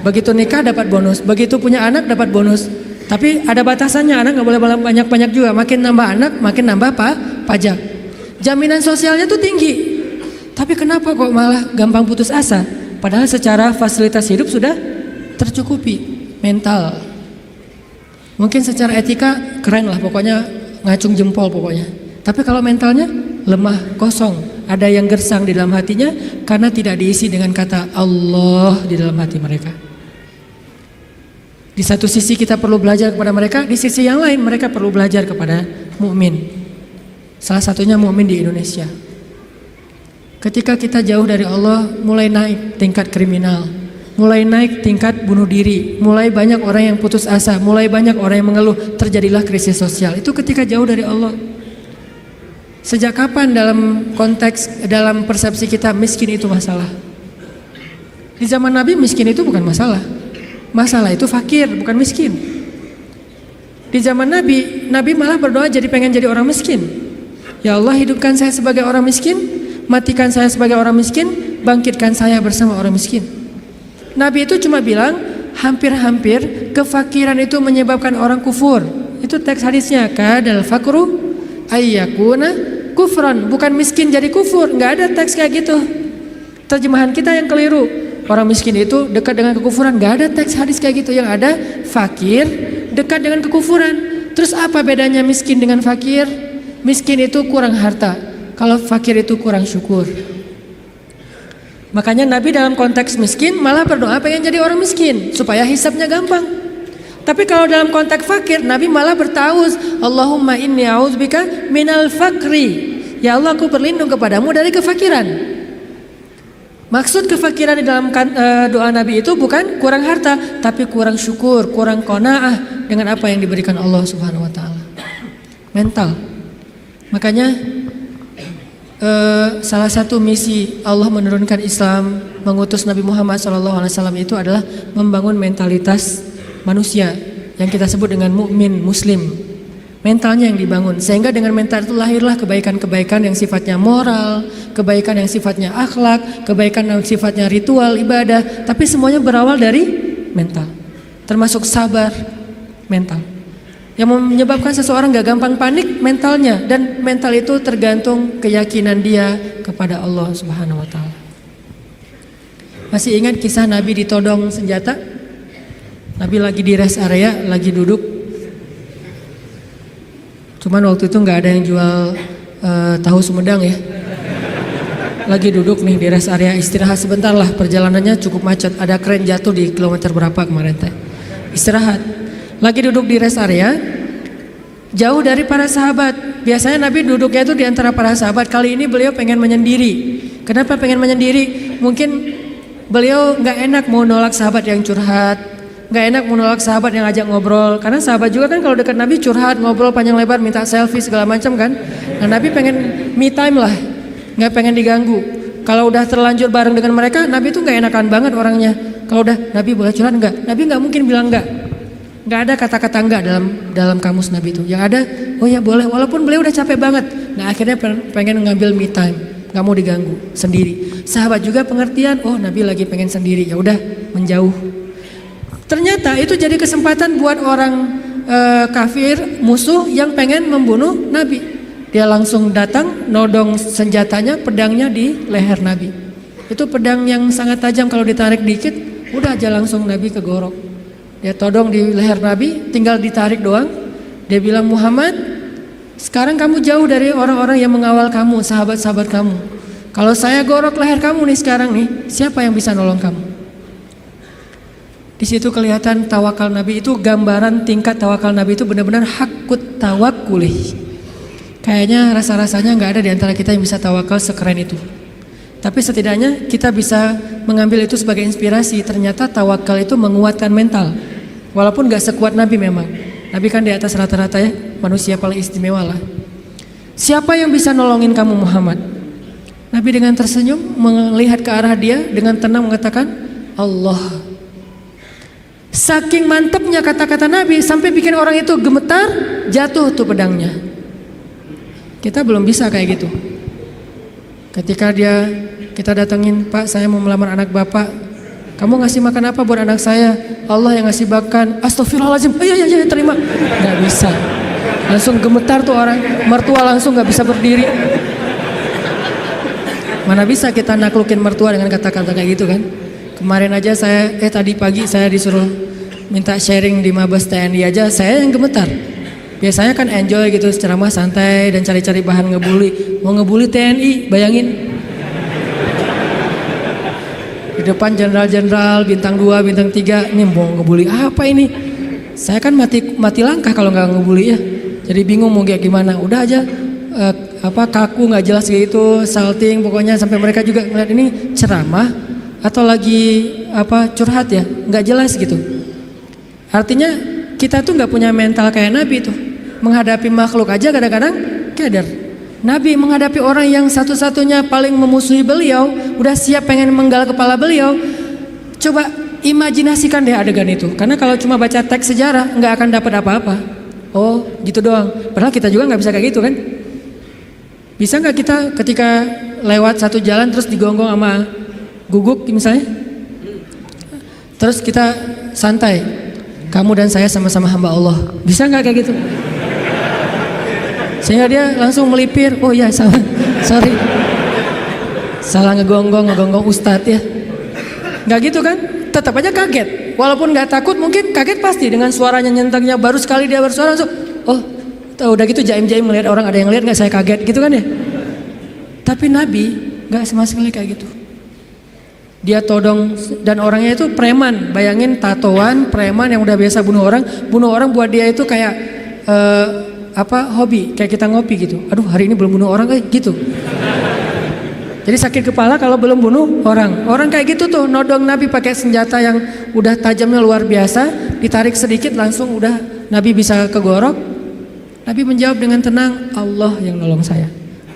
Begitu nikah dapat bonus, begitu punya anak dapat bonus. Tapi ada batasannya, anak nggak boleh banyak-banyak juga. Makin nambah anak, makin nambah pajak. Jaminan sosialnya tuh tinggi. Tapi kenapa kok malah gampang putus asa? Padahal secara fasilitas hidup sudah tercukupi. Mental, mungkin secara etika keren lah, pokoknya ngacung jempol pokoknya. Tapi kalau mentalnya lemah, kosong, ada yang gersang di dalam hatinya karena tidak diisi dengan kata Allah di dalam hati mereka. Di satu sisi kita perlu belajar kepada mereka, di sisi yang lain mereka perlu belajar kepada mukmin. Salah satunya mukmin di Indonesia. Ketika kita jauh dari Allah, mulai naik tingkat kriminal, mulai naik tingkat bunuh diri, mulai banyak orang yang putus asa, mulai banyak orang yang mengeluh, terjadilah krisis sosial. Itu ketika jauh dari Allah. Sejak kapan dalam persepsi kita miskin itu masalah? Di zaman Nabi miskin itu bukan masalah. Masalah itu fakir, bukan miskin. Di zaman Nabi malah berdoa jadi pengen jadi orang miskin. Ya Allah, hidupkan saya sebagai orang miskin, matikan saya sebagai orang miskin, bangkitkan saya bersama orang miskin. Nabi itu cuma bilang hampir-hampir kefakiran itu menyebabkan orang kufur. Itu teks hadisnya, kadal fakru ayyakuna kufran, bukan miskin jadi kufur. Nggak ada teks kayak gitu. Terjemahan kita yang keliru. Orang miskin itu dekat dengan kekufuran. Nggak ada teks hadis kayak gitu. Yang ada fakir dekat dengan kekufuran. Terus apa bedanya miskin dengan fakir? Miskin itu kurang harta, kalau fakir itu kurang syukur. Makanya Nabi dalam konteks miskin malah berdoa pengen jadi orang miskin supaya hisabnya gampang. Tapi kalau dalam konteks fakir, Nabi malah bertauz, Allahumma inni a'udzubika minal fakri. Ya Allah, aku berlindung kepadamu dari kefakiran. Maksud kefakiran di dalam doa Nabi itu bukan kurang harta, tapi kurang syukur, kurang qanaah dengan apa yang diberikan Allah Subhanahu wa taala. Mental. Makanya salah satu misi Allah menurunkan Islam, mengutus Nabi Muhammad SAW itu adalah membangun mentalitas manusia yang kita sebut dengan mukmin muslim. Mentalnya yang dibangun, sehingga dengan mental itu lahirlah kebaikan-kebaikan yang sifatnya moral, kebaikan yang sifatnya akhlak, kebaikan yang sifatnya ritual ibadah. Tapi semuanya berawal dari mental, termasuk sabar mental. Yang menyebabkan seseorang gak gampang panik mentalnya, dan mental itu tergantung keyakinan dia kepada Allah Subhanahu wa taala. Masih ingat kisah Nabi ditodong senjata? Nabi lagi di rest area, lagi duduk. Cuman waktu itu gak ada yang jual tahu Sumedang ya. Lagi duduk nih di rest area, istirahat sebentar lah, perjalanannya cukup macet. Ada kren jatuh di kilometer berapa kemarin teh. Istirahat. Lagi duduk di rest area, jauh dari para sahabat. Biasanya Nabi duduknya itu di antara para sahabat. Kali ini beliau pengen menyendiri. Kenapa pengen menyendiri? Mungkin beliau gak enak mau nolak sahabat yang curhat, gak enak mau nolak sahabat yang ajak ngobrol. Karena sahabat juga kan kalau dekat Nabi curhat, ngobrol panjang lebar, minta selfie segala macam kan. Nah Nabi pengen me time lah. nggak pengen diganggu. Kalau udah terlanjur bareng dengan mereka, Nabi itu nggak enakan banget orangnya. Kalau udah Nabi boleh curhat nggak? Nabi nggak mungkin bilang nggak. Nggak ada kata-kata nggak dalam kamus Nabi itu. Yang ada, oh ya boleh, walaupun beliau udah capek banget. Nah akhirnya pengen ngambil me time, nggak mau diganggu, sendiri. Sahabat juga pengertian, oh Nabi lagi pengen sendiri, ya udah menjauh. Ternyata itu jadi kesempatan buat orang kafir, musuh yang pengen membunuh Nabi. Dia langsung datang, nodong senjatanya, pedangnya di leher Nabi. Itu pedang yang sangat tajam, kalau ditarik dikit, udah aja langsung Nabi kegorok. Dia todong di leher Nabi, tinggal ditarik doang. Dia bilang, Muhammad, sekarang kamu jauh dari orang-orang yang mengawal kamu, sahabat-sahabat kamu. Kalau saya gorok leher kamu nih sekarang nih, siapa yang bisa nolong kamu? Di situ kelihatan tawakal Nabi itu, gambaran tingkat tawakal Nabi itu benar-benar hakut tawakulih. Kayaknya rasa-rasanya nggak ada di antara kita yang bisa tawakal sekeren itu. Tapi setidaknya kita bisa mengambil itu sebagai inspirasi. Ternyata tawakal itu menguatkan mental. Walaupun nggak sekuat Nabi memang. Nabi kan di atas rata-rata ya, manusia paling istimewa lah. Siapa yang bisa nolongin kamu Muhammad? Nabi dengan tersenyum melihat ke arah dia dengan tenang mengatakan, Allah. Saking mantepnya kata-kata Nabi sampai bikin orang itu gemetar, jatuh tuh pedangnya. Kita belum bisa kayak gitu. Ketika kita datengin, Pak saya mau melamar anak Bapak, kamu ngasih makan apa buat anak saya? Allah yang ngasih makan. Astagfirullahaladzim, iya terima. Gak bisa, langsung gemetar tuh orang. Mertua langsung gak bisa berdiri. Mana bisa kita naklukin mertua dengan kata-kata kayak gitu kan. Kemarin aja tadi pagi saya disuruh minta sharing di Mabes TNI aja, saya yang gemetar. Biasanya kan enjoy gitu, ceramah santai dan cari-cari bahan ngebully. Mau ngebully TNI, bayangin. Di depan jenderal-jenderal, bintang 2, bintang 3, ini mau ngebully apa ini? Saya kan mati langkah kalau nggak ngebully ya. Jadi bingung mau kayak gimana. Udah aja kaku nggak jelas gitu, salting pokoknya sampai mereka juga ngeliat ini ceramah atau lagi curhat ya, nggak jelas gitu. Artinya kita tuh nggak punya mental kayak Nabi tuh. Menghadapi makhluk aja kadang-kadang keder. Nabi menghadapi orang yang satu-satunya paling memusuhi beliau, udah siap pengen menggal kepala beliau. Coba imajinasikan deh adegan itu. Karena kalau cuma baca teks sejarah nggak akan dapat apa-apa. Oh gitu doang. Padahal kita juga nggak bisa kayak gitu kan. Bisa nggak kita ketika lewat satu jalan terus digonggong sama guguk misalnya, terus kita santai, kamu dan saya sama-sama hamba Allah, bisa nggak kayak gitu? Sehingga dia langsung melipir, oh ya salah, sorry, salah ngegonggong ustadz ya. Nggak gitu kan? Tetap aja kaget. Walaupun nggak takut, mungkin kaget pasti dengan suaranya nyentaknya. Baru sekali dia bersuara langsung, oh udah gitu jaim-jaim melihat orang, ada yang lihat nggak saya kaget gitu kan ya. Tapi Nabi nggak sama sekali kayak gitu. Dia todong dan orangnya itu preman. Bayangin tatoan preman yang udah biasa bunuh orang buat dia itu kayak hobi, kayak kita ngopi gitu. Aduh hari ini belum bunuh orang gitu. Jadi sakit kepala kalau belum bunuh orang. Orang kayak gitu tuh nodong Nabi pakai senjata yang udah tajamnya luar biasa, ditarik sedikit langsung udah Nabi bisa kegorok. Nabi menjawab dengan tenang, Allah yang nolong saya.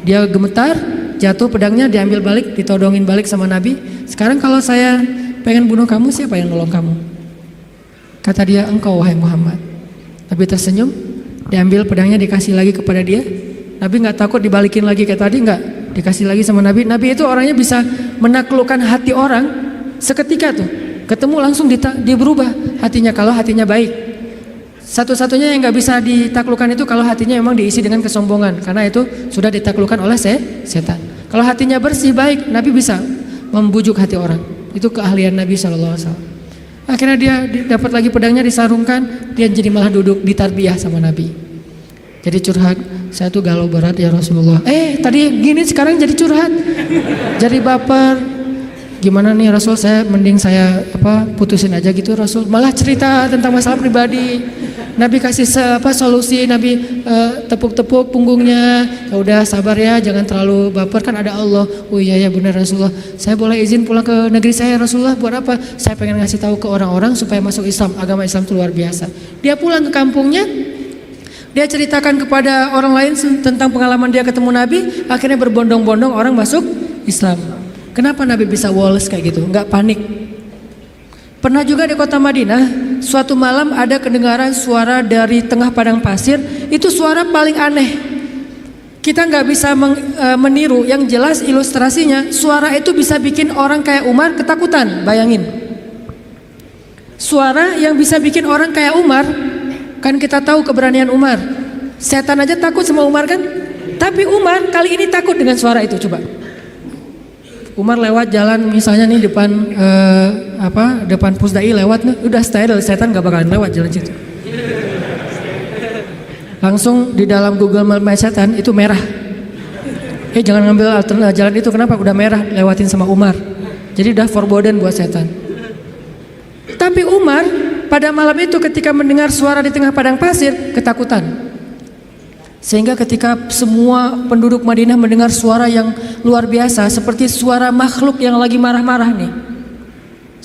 Dia gemetar, jatuh pedangnya, diambil balik, ditodongin balik sama Nabi. Sekarang kalau saya pengen bunuh kamu, siapa yang nolong kamu? Kata dia, engkau wahai Muhammad. Nabi tersenyum, diambil pedangnya, dikasih lagi kepada dia. Nabi nggak takut dibalikin lagi kayak tadi, nggak, dikasih lagi sama Nabi. Nabi itu orangnya bisa menaklukkan hati orang seketika tuh. Ketemu langsung dia berubah hatinya kalau hatinya baik. Satu-satunya yang nggak bisa ditaklukkan itu kalau hatinya memang diisi dengan kesombongan, karena itu sudah ditaklukkan oleh setan. Kalau hatinya bersih baik, Nabi bisa membujuk hati orang. Itu keahlian Nabi SAW. Akhirnya dia dapat lagi pedangnya, disarungkan, dia jadi malah duduk ditarbiyah sama Nabi. Jadi curhat, saya tuh galau berat ya Rasulullah. Tadi gini sekarang jadi curhat, jadi baper. Gimana nih Rasul, saya mending saya putusin aja gitu Rasul. Malah cerita tentang masalah pribadi. Nabi kasih solusi, Nabi tepuk-tepuk punggungnya. Ya udah sabar ya, jangan terlalu baper, kan ada Allah. Oh iya ya benar Rasulullah. Saya boleh izin pulang ke negeri saya Rasulullah, buat apa? Saya pengen ngasih tahu ke orang-orang supaya masuk Islam. Agama Islam itu luar biasa. Dia pulang ke kampungnya, Dia ceritakan kepada orang lain tentang pengalaman dia ketemu Nabi, akhirnya berbondong-bondong orang masuk Islam. Kenapa Nabi bisa woles kayak gitu, nggak panik? Pernah juga di kota Madinah, suatu malam ada kedengaran suara dari tengah padang pasir. Itu suara paling aneh. Kita nggak bisa meniru, yang jelas ilustrasinya suara itu bisa bikin orang kayak Umar ketakutan. Bayangin, suara yang bisa bikin orang kayak Umar. Kan kita tahu keberanian Umar. Setan aja takut sama Umar kan? Tapi Umar kali ini takut dengan suara itu. Coba Umar lewat jalan misalnya nih depan depan Pusdai lewat nih, udah steril, setan gak bakalan lewat jalan situ. Langsung di dalam Google Map setan itu merah. Jangan ngambil jalan itu, kenapa? Udah merah, lewatin sama Umar. Jadi udah forbidden buat setan. Tapi Umar pada malam itu ketika mendengar suara di tengah padang pasir, ketakutan. Sehingga ketika semua penduduk Madinah mendengar suara yang luar biasa, seperti suara makhluk yang lagi marah-marah nih.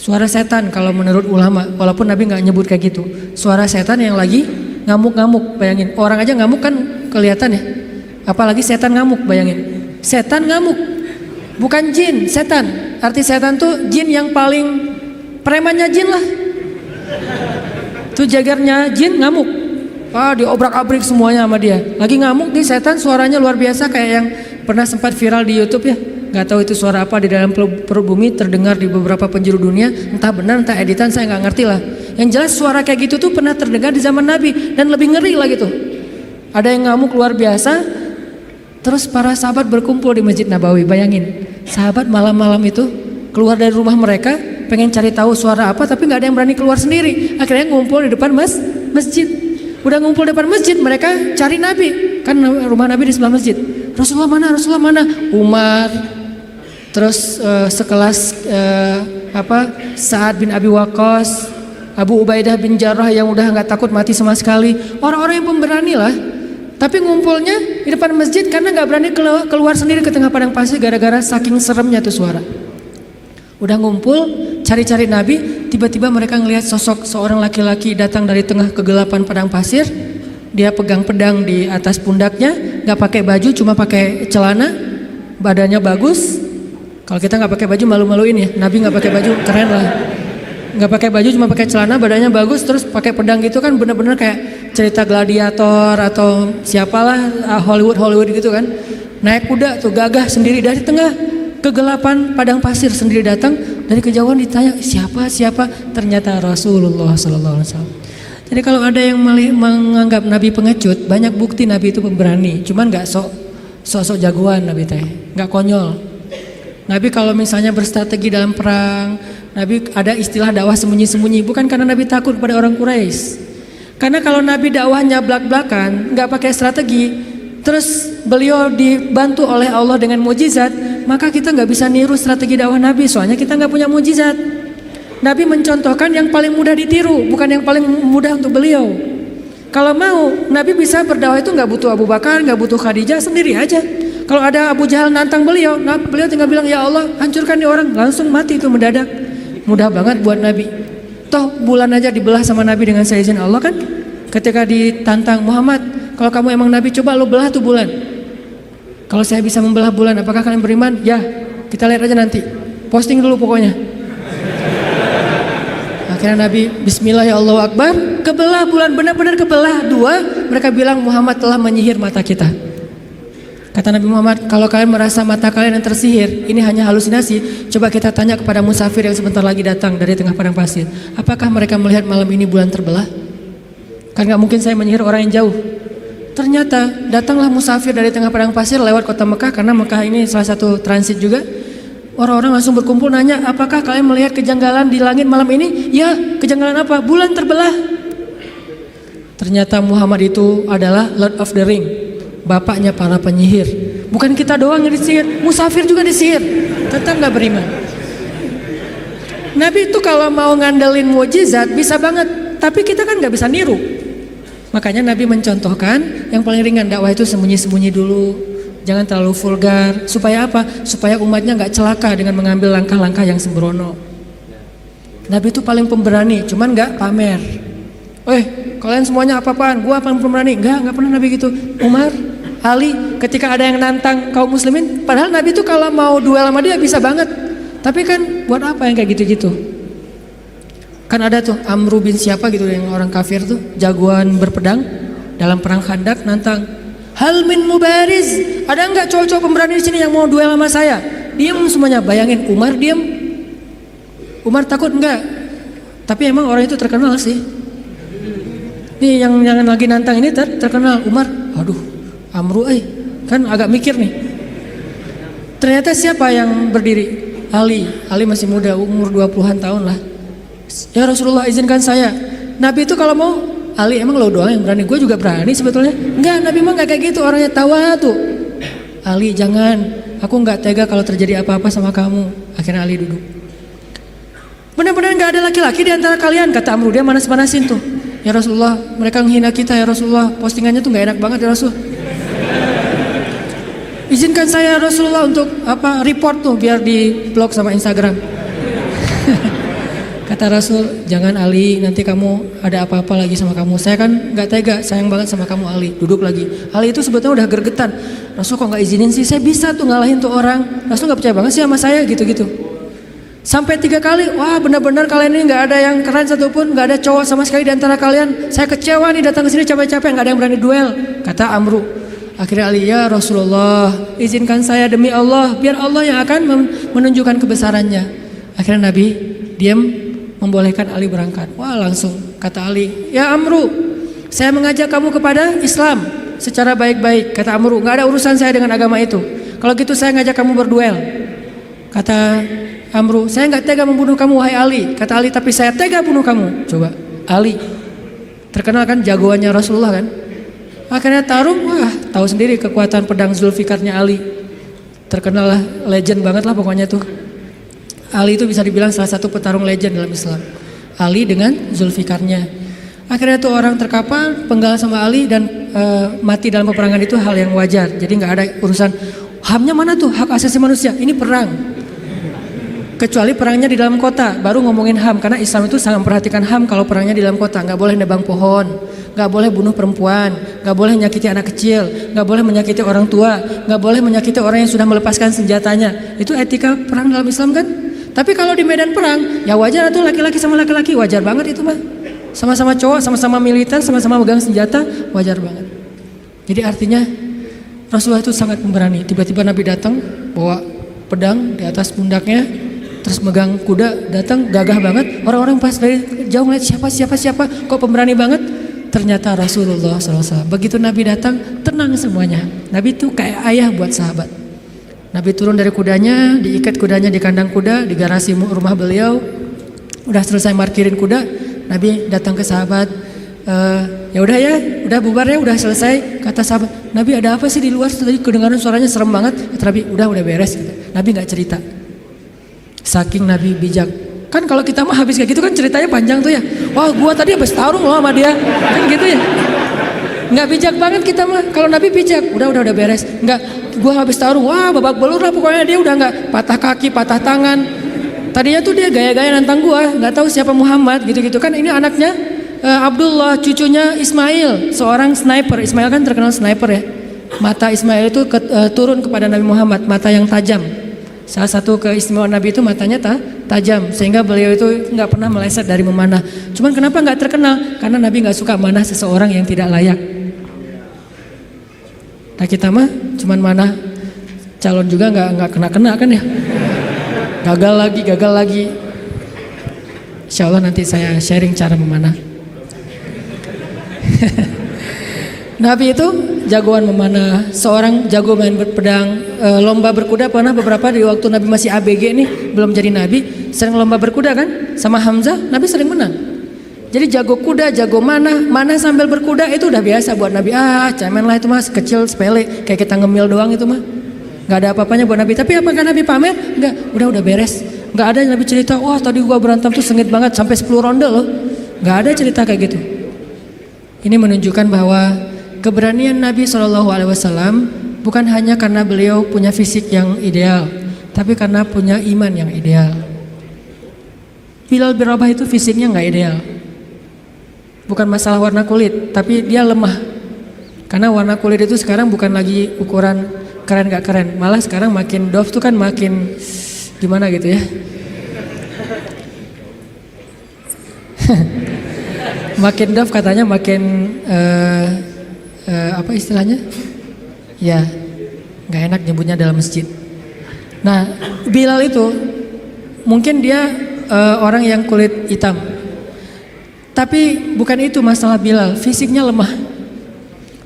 Suara setan kalau menurut ulama, walaupun Nabi gak nyebut kayak gitu. Suara setan yang lagi ngamuk-ngamuk, bayangin. Orang aja ngamuk kan kelihatan ya. Apalagi setan ngamuk, bayangin. Setan ngamuk, bukan jin, setan. Arti setan tuh jin yang paling premannya jin lah. Tuh jagarnya jin ngamuk, diobrak-abrik semuanya sama dia. Lagi ngamuk nih setan, suaranya luar biasa kayak yang pernah sempat viral di YouTube ya. Gak tahu itu suara apa di dalam perut bumi, terdengar di beberapa penjuru dunia. Entah benar entah editan, saya nggak ngerti lah. Yang jelas suara kayak gitu tuh pernah terdengar di zaman Nabi dan lebih ngeri lagi tuh. Ada yang ngamuk luar biasa. Terus para sahabat berkumpul di Masjid Nabawi. Bayangin, sahabat malam-malam itu keluar dari rumah mereka, pengen cari tahu suara apa, tapi nggak ada yang berani keluar sendiri. Akhirnya ngumpul di depan masjid. Udah ngumpul di depan masjid, mereka cari Nabi. Kan rumah Nabi di sebelah masjid. Rasulullah mana? Rasulullah mana? Umar. Terus sekelas Sa'ad bin Abi Waqqas, Abu Ubaidah bin Jarrah yang udah nggak takut mati sama sekali. Orang-orang yang pemberani lah. Tapi ngumpulnya di depan masjid karena nggak berani keluar sendiri ke tengah padang pasir gara-gara saking seremnya tuh suara. Udah ngumpul cari-cari Nabi, tiba-tiba mereka ngelihat sosok seorang laki-laki datang dari tengah kegelapan padang pasir. Dia pegang pedang di atas pundaknya, nggak pakai baju, cuma pakai celana, badannya bagus. Kalau kita nggak pakai baju malu-maluin ya, Nabi nggak pakai baju, keren lah. Nggak pakai baju, cuma pakai celana, badannya bagus, terus pakai pedang gitu kan, bener-bener kayak cerita gladiator atau siapalah Hollywood gitu kan. Naik kuda tuh gagah sendiri dari tengah kegelapan padang pasir sendiri datang. Dari kejauhan ditanya siapa, ternyata Rasulullah SAW. Jadi kalau ada yang menganggap Nabi pengecut, banyak bukti Nabi itu pemberani. Cuman nggak sok jagoan Nabi teh, nggak konyol. Nabi kalau misalnya berstrategi dalam perang, Nabi ada istilah dakwah sembunyi-sembunyi, bukan karena Nabi takut pada orang Quraisy. Karena kalau Nabi dakwahnya belak-belakan, nggak pakai strategi, terus beliau dibantu oleh Allah dengan mujizat, maka kita nggak bisa niru strategi dakwah Nabi, soalnya kita nggak punya mujizat. Nabi mencontohkan yang paling mudah ditiru, bukan yang paling mudah untuk beliau. Kalau mau, Nabi bisa berdakwah itu nggak butuh Abu Bakar, nggak butuh Khadijah, sendiri aja. Kalau ada Abu Jahal nantang beliau, beliau tinggal bilang ya Allah hancurkan nih orang, langsung mati itu mendadak. Mudah banget buat Nabi. Toh bulan aja dibelah sama Nabi dengan seizin Allah kan. Ketika ditantang Muhammad, kalau kamu emang Nabi, coba lo belah tuh bulan. Kalau saya bisa membelah bulan, apakah kalian beriman? Ya, kita lihat aja nanti. Posting dulu pokoknya. Akhirnya Nabi Bismillah ya Allahu Akbar, kebelah bulan, benar-benar kebelah dua. Mereka bilang Muhammad telah menyihir mata kita. Kata Nabi Muhammad, kalau kalian merasa mata kalian yang tersihir, ini hanya halusinasi, coba kita tanya kepada musafir yang sebentar lagi datang dari tengah padang pasir. Apakah mereka melihat malam ini bulan terbelah? Kan gak mungkin saya menyihir orang yang jauh. Ternyata datanglah musafir dari tengah padang pasir lewat kota Mekah, karena Mekah ini salah satu transit juga. Orang-orang langsung berkumpul nanya, apakah kalian melihat kejanggalan di langit malam ini? Ya, kejanggalan apa? Bulan terbelah. Ternyata Muhammad itu adalah Lord of the Ring, bapaknya para penyihir. Bukan kita doang yang disihir, musafir juga disihir. Tetap gak beriman. Nabi itu kalau mau ngandelin mujizat bisa banget, tapi kita kan gak bisa niru. Makanya Nabi mencontohkan yang paling ringan, dakwah itu sembunyi-sembunyi dulu, jangan terlalu vulgar. Supaya apa? Supaya umatnya gak celaka dengan mengambil langkah-langkah yang sembrono. Nabi itu paling pemberani, cuman gak pamer. Kalian semuanya apa-apaan? Gua paling pemberani. Enggak pernah Nabi gitu. Umar, Ali, ketika ada yang nantang kaum muslimin, padahal Nabi itu kalau mau duel sama dia bisa banget. Tapi kan buat apa yang kayak gitu-gitu? Kan ada tuh Amru bin siapa gitu yang orang kafir tuh, jagoan berpedang dalam perang Khandak nantang. Hal min mubariz, ada enggak cowok-cowok pemberani di sini yang mau duel sama saya? Diam semuanya. Bayangin Umar diam. Umar takut enggak? Tapi emang orang itu terkenal sih. Nih yang lagi nantang ini terkenal. Umar, aduh Amru kan agak mikir nih. Ternyata siapa yang berdiri? Ali masih muda, umur 20-an tahun lah. Ya Rasulullah izinkan saya. Nabi itu kalau mau, Ali emang lo doang yang berani, gue juga berani sebetulnya. Enggak, Nabi mah gak kayak gitu, orangnya tawadu. Ali jangan, aku gak tega kalau terjadi apa-apa sama kamu. Akhirnya Ali duduk. Benar-benar gak ada laki-laki di antara kalian, kata Amru. Dia manas-manasin tuh. Ya Rasulullah, mereka menghina kita ya Rasulullah. Postingannya tuh gak enak banget ya Rasul. Izinkan saya Rasulullah untuk report tuh biar di blog sama Instagram. Kata Rasul, jangan Ali, nanti kamu ada apa-apa lagi sama kamu. Saya kan gak tega, sayang banget sama kamu Ali. Duduk lagi. Ali itu sebetulnya udah gergetan. Rasul kok gak izinin sih, saya bisa tuh ngalahin tuh orang. Rasul gak percaya banget sih sama saya gitu-gitu. Sampai 3 kali, wah benar-benar kalian ini gak ada yang keren satupun, gak ada cowok sama sekali di antara kalian. Saya kecewa nih datang ke sini capek-capek, gak ada yang berani duel. Kata Amru. Akhirnya Ali, ya Rasulullah, izinkan saya demi Allah, biar Allah yang akan menunjukkan kebesarannya. Akhirnya Nabi diam, membolehkan Ali berangkat. Wah langsung kata Ali, ya Amru, saya mengajak kamu kepada Islam secara baik-baik. Kata Amru, gak ada urusan saya dengan agama itu. Kalau gitu saya ngajak kamu berduel. Kata Amru, saya gak tega membunuh kamu wahai Ali. Kata Ali, tapi saya tega bunuh kamu. Coba, Ali terkenal kan jagoannya Rasulullah kan. Akhirnya tarung, wah tahu sendiri kekuatan pedang Zulfikarnya Ali. Terkenal lah, legend banget lah pokoknya tuh. Ali itu bisa dibilang salah satu petarung legend dalam Islam. Ali dengan Zulfikarnya. Akhirnya tuh orang terkapar, penggal sama Ali dan mati dalam peperangan itu hal yang wajar. Jadi nggak ada urusan HAM-nya mana tuh, hak asasi manusia. Ini perang. Kecuali perangnya di dalam kota, baru ngomongin HAM. Karena Islam itu sangat memperhatikan HAM kalau perangnya di dalam kota. Nggak boleh nebang pohon, nggak boleh bunuh perempuan, nggak boleh menyakiti anak kecil, nggak boleh menyakiti orang tua, nggak boleh menyakiti orang yang sudah melepaskan senjatanya. Itu etika perang dalam Islam kan? Tapi kalau di medan perang, ya wajar tuh laki-laki sama laki-laki, wajar banget itu mah. Sama-sama cowok, sama-sama militer, sama-sama megang senjata, wajar banget. Jadi artinya Rasulullah itu sangat pemberani. Tiba-tiba Nabi datang bawa pedang di atas pundaknya, terus megang kuda, datang gagah banget. Orang-orang pas dari jauh ngeliat siapa, kok pemberani banget. Ternyata Rasulullah SAW. Begitu Nabi datang, tenang semuanya. Nabi itu kayak ayah buat sahabat. Nabi turun dari kudanya, diikat kudanya di kandang kuda, di garasi rumah beliau. Udah selesai markirin kuda, Nabi datang ke sahabat. Ya udah ya, udah bubar ya, udah selesai. Kata sahabat, Nabi ada apa sih di luar? Tadi kedengaran suaranya serem banget. Kata Nabi, udah beres. Nabi nggak cerita. Saking Nabi bijak. Kan kalau kita mah habis kayak gitu kan ceritanya panjang tuh ya. Wah gua tadi habis tarung loh sama dia. Kan gitu ya. Nggak bijak banget kita mah. Kalau Nabi bijak, udah beres. Nggak, gua habis tarung, wah babak belur lah pokoknya. Dia udah nggak patah kaki, patah tangan. Tadinya tuh dia gaya-gaya nantang gua, nggak tahu siapa Muhammad gitu-gitu kan. Ini anaknya Abdullah, cucunya Ismail, seorang sniper. Ismail kan terkenal sniper ya. Mata Ismail itu turun kepada Nabi Muhammad, mata yang tajam. Salah satu keistimewaan Nabi itu matanya tajam, sehingga beliau itu nggak pernah meleset dari memanah. Cuman kenapa nggak terkenal? Karena Nabi nggak suka manah seseorang yang tidak layak. Nah kita mah cuman manah calon juga nggak kena kan ya. Gagal lagi. Insya Allah nanti saya sharing cara memanah. Nabi itu jagoan memanah, seorang jago main pedang, lomba berkuda pernah beberapa di waktu Nabi masih ABG nih, belum jadi Nabi, sering lomba berkuda kan, sama Hamzah, Nabi sering menang. Jadi jago kuda, jago manah sambil berkuda itu udah biasa buat Nabi. Cemen lah itu mas, kecil sepele, kayak kita ngemil doang itu mah, nggak ada apa-apanya buat Nabi. Tapi apakah Nabi pamer? Nggak, udah beres. Nggak ada Nabi cerita, wah tadi gua berantem tuh sengit banget sampai 10 ronde loh. Nggak ada cerita kayak gitu. Ini menunjukkan bahwa keberanian Nabi SAW bukan hanya karena beliau punya fisik yang ideal, tapi karena punya iman yang ideal. Bilal bin Rabah itu fisiknya nggak ideal, Bukan masalah warna kulit, tapi dia lemah. Karena warna kulit itu sekarang bukan lagi ukuran keren gak keren. Malah sekarang makin doff tuh kan makin gimana gitu ya. Makin doff katanya makin apa istilahnya? Ya, gak enak nyebutnya dalam masjid. Nah, Bilal itu mungkin dia orang yang kulit hitam. Tapi bukan itu masalah Bilal, fisiknya lemah.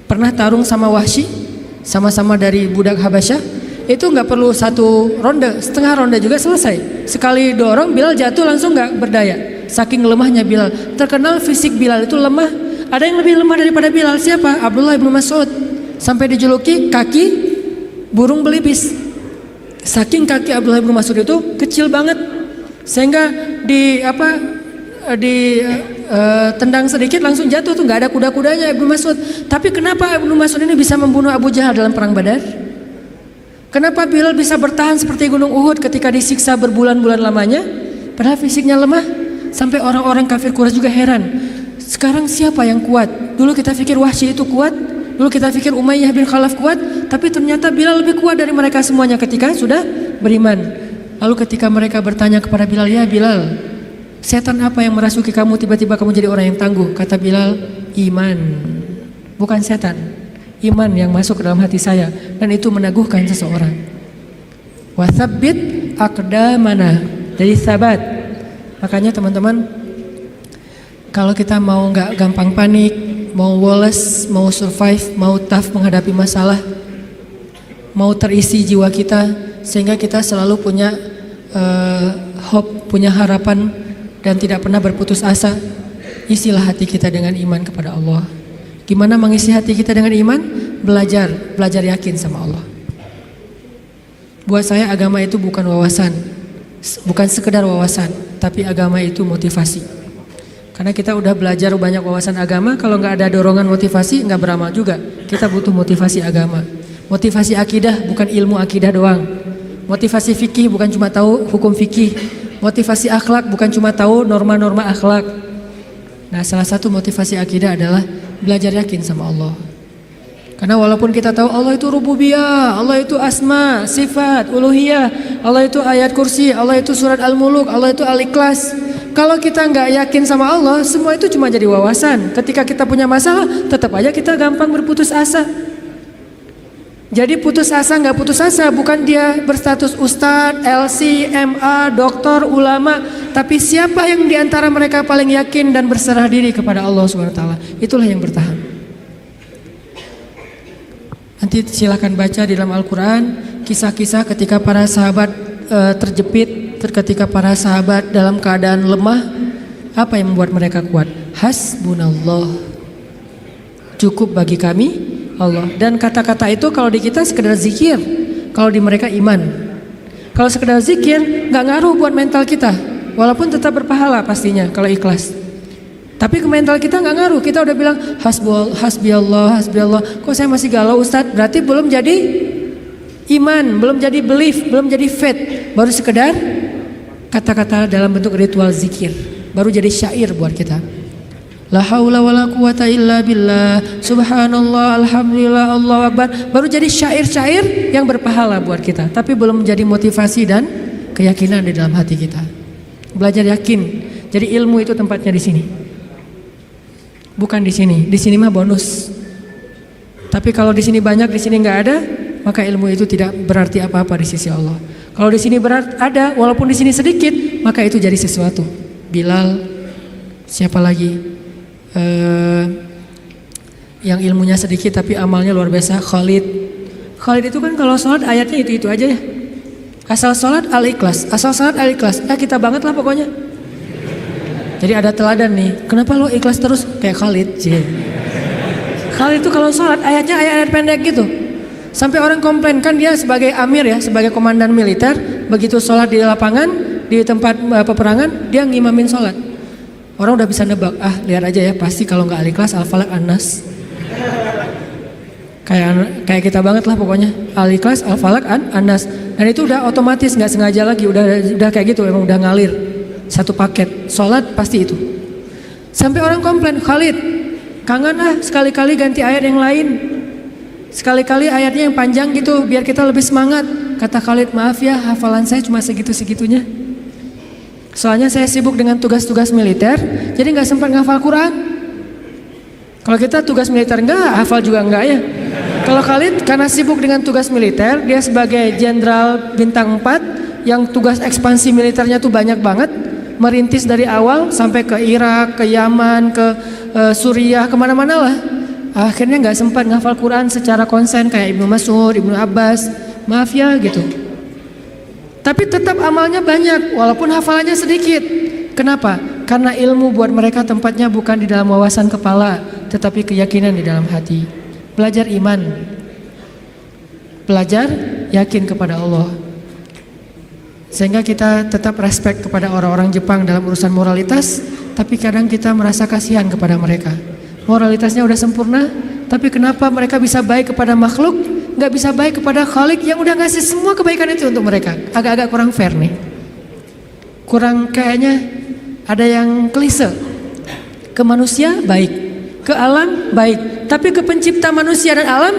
Pernah tarung sama Wahsy, sama-sama dari budak Habasyah, itu nggak perlu satu ronde, setengah ronde juga selesai. Sekali dorong Bilal jatuh langsung nggak berdaya. Saking lemahnya Bilal. Terkenal fisik Bilal itu lemah. Ada yang lebih lemah daripada Bilal, siapa? Abdullah bin Mas'ud. Sampai dijuluki kaki burung belibis. Saking kaki Abdullah bin Mas'ud itu kecil banget, sehingga tendang sedikit langsung jatuh tuh, nggak ada kuda-kudanya Ibnu Mas'ud. Tapi kenapa Ibnu Mas'ud ini bisa membunuh Abu Jahal dalam perang Badar? Kenapa Bilal bisa bertahan seperti gunung Uhud ketika disiksa berbulan-bulan lamanya? Padahal fisiknya lemah, sampai orang-orang kafir Quraisy juga heran. Sekarang siapa yang kuat? Dulu kita pikir Wahsy itu kuat, dulu kita pikir Umayyah bin Khalaf kuat, tapi ternyata Bilal lebih kuat dari mereka semuanya ketika sudah beriman. Lalu ketika mereka bertanya kepada Bilal, ya Bilal, setan apa yang merasuki kamu tiba-tiba kamu jadi orang yang tangguh? Kata Bilal, iman, bukan setan. Iman yang masuk ke dalam hati saya, dan itu meneguhkan seseorang. Watsabbit aqdamana, jadi sabat. Makanya teman-teman, kalau kita mau nggak gampang panik, mau woles, mau survive, mau tough menghadapi masalah, mau terisi jiwa kita sehingga kita selalu punya hope, punya harapan, dan tidak pernah berputus asa, isilah hati kita dengan iman kepada Allah. Gimana mengisi hati kita dengan iman? Belajar yakin sama Allah. Buat saya agama itu bukan wawasan, bukan sekedar wawasan, tapi agama itu motivasi. Karena kita udah belajar banyak wawasan agama, kalau nggak ada dorongan motivasi nggak beramal juga. Kita butuh motivasi agama, motivasi akidah, bukan ilmu akidah doang. Motivasi fikih bukan cuma tahu hukum fikih. Motivasi akhlak bukan cuma tahu norma-norma akhlak. Nah, salah satu motivasi akidah adalah belajar yakin sama Allah. Karena walaupun kita tahu Allah itu rububiyah, Allah itu asma, sifat, uluhiyah, Allah itu ayat kursi, Allah itu surat Al-Muluk, Allah itu Al-Ikhlas. Kalau kita nggak yakin sama Allah, semua itu cuma jadi wawasan. Ketika kita punya masalah, tetap aja kita gampang berputus asa. Jadi putus asa nggak putus asa, bukan dia berstatus ustadz, LC, MA, doktor, ulama, tapi siapa yang diantara mereka paling yakin dan berserah diri kepada Allah SWT, itulah yang bertahan. Nanti silakan baca di dalam Al-Quran kisah-kisah ketika para sahabat terjepit, ketika para sahabat dalam keadaan lemah, apa yang membuat mereka kuat? Hasbunallah, cukup bagi kami Allah. Dan kata-kata itu kalau di kita sekedar zikir, kalau di mereka iman. Kalau sekedar zikir nggak ngaruh buat mental kita, walaupun tetap berpahala pastinya kalau ikhlas. Tapi ke mental kita nggak ngaruh. Kita udah bilang hasbiallah. Kok saya masih galau Ustadz? Berarti belum jadi iman, belum jadi belief, belum jadi faith. Baru sekedar kata-kata dalam bentuk ritual zikir, baru jadi syair buat kita. La haula wala quwata illa billah, subhanallah, alhamdulillah, Allahu akbar. Baru jadi syair-syair yang berpahala buat kita, tapi belum menjadi motivasi dan keyakinan di dalam hati kita. Belajar yakin. Jadi ilmu itu tempatnya di sini. Bukan di sini. Di sini mah bonus. Tapi kalau di sini banyak, di sini nggak ada, maka ilmu itu tidak berarti apa-apa di sisi Allah. Kalau di sini ada, walaupun di sini sedikit, maka itu jadi sesuatu. Bilal, siapa lagi? Yang ilmunya sedikit tapi amalnya luar biasa, Khalid itu kan kalau sholat ayatnya itu aja ya, asal sholat Al-Ikhlas, kita banget lah pokoknya. Jadi ada teladan nih, kenapa lo ikhlas terus kayak Khalid? Khalid itu kalau sholat ayatnya ayat pendek gitu, sampai orang komplain, kan dia sebagai amir ya, sebagai komandan militer, begitu sholat di lapangan, di tempat peperangan, dia ngimamin sholat. Orang udah bisa nebak, lihat aja ya, pasti kalau nggak Al-Ikhlas, Al-Falaq, An-Nas. Kayak kita banget lah pokoknya. Al-Ikhlas, Al-Falaq, An-Nas. Dan itu udah otomatis, nggak sengaja lagi, udah kayak gitu, emang udah ngalir. Satu paket, sholat pasti itu. Sampai orang komplain, Khalid, kangen sekali-kali ganti ayat yang lain. Sekali-kali ayatnya yang panjang gitu biar kita lebih semangat. Kata Khalid, maaf ya hafalan saya cuma segitu-segitunya. Soalnya saya sibuk dengan tugas-tugas militer, jadi gak sempat ngafal Quran. Kalau kita tugas militer enggak, hafal juga enggak ya. Kalau Khalid karena sibuk dengan tugas militer, dia sebagai jenderal bintang 4 yang tugas ekspansi militernya tuh banyak banget. Merintis dari awal sampai ke Irak, ke Yaman, ke Suriah, kemana-mana lah. Akhirnya nggak sempat ngafal Quran secara konsen kayak Ibnu Mas'ud, Ibnu Abbas. Maaf ya gitu. Tapi tetap amalnya banyak walaupun hafalannya sedikit. Kenapa? Karena ilmu buat mereka tempatnya bukan di dalam wawasan kepala, tetapi keyakinan di dalam hati. Belajar iman. Belajar yakin kepada Allah. Sehingga kita tetap respect kepada orang-orang Jepang dalam urusan moralitas, tapi kadang kita merasa kasihan kepada mereka. Moralitasnya udah sempurna, tapi kenapa mereka bisa baik kepada makhluk, nggak bisa baik kepada Khalik yang udah ngasih semua kebaikan itu untuk mereka? Agak-agak kurang fair nih. Kurang kayaknya ada yang klise. Ke manusia baik, ke alam baik, tapi ke pencipta manusia dan alam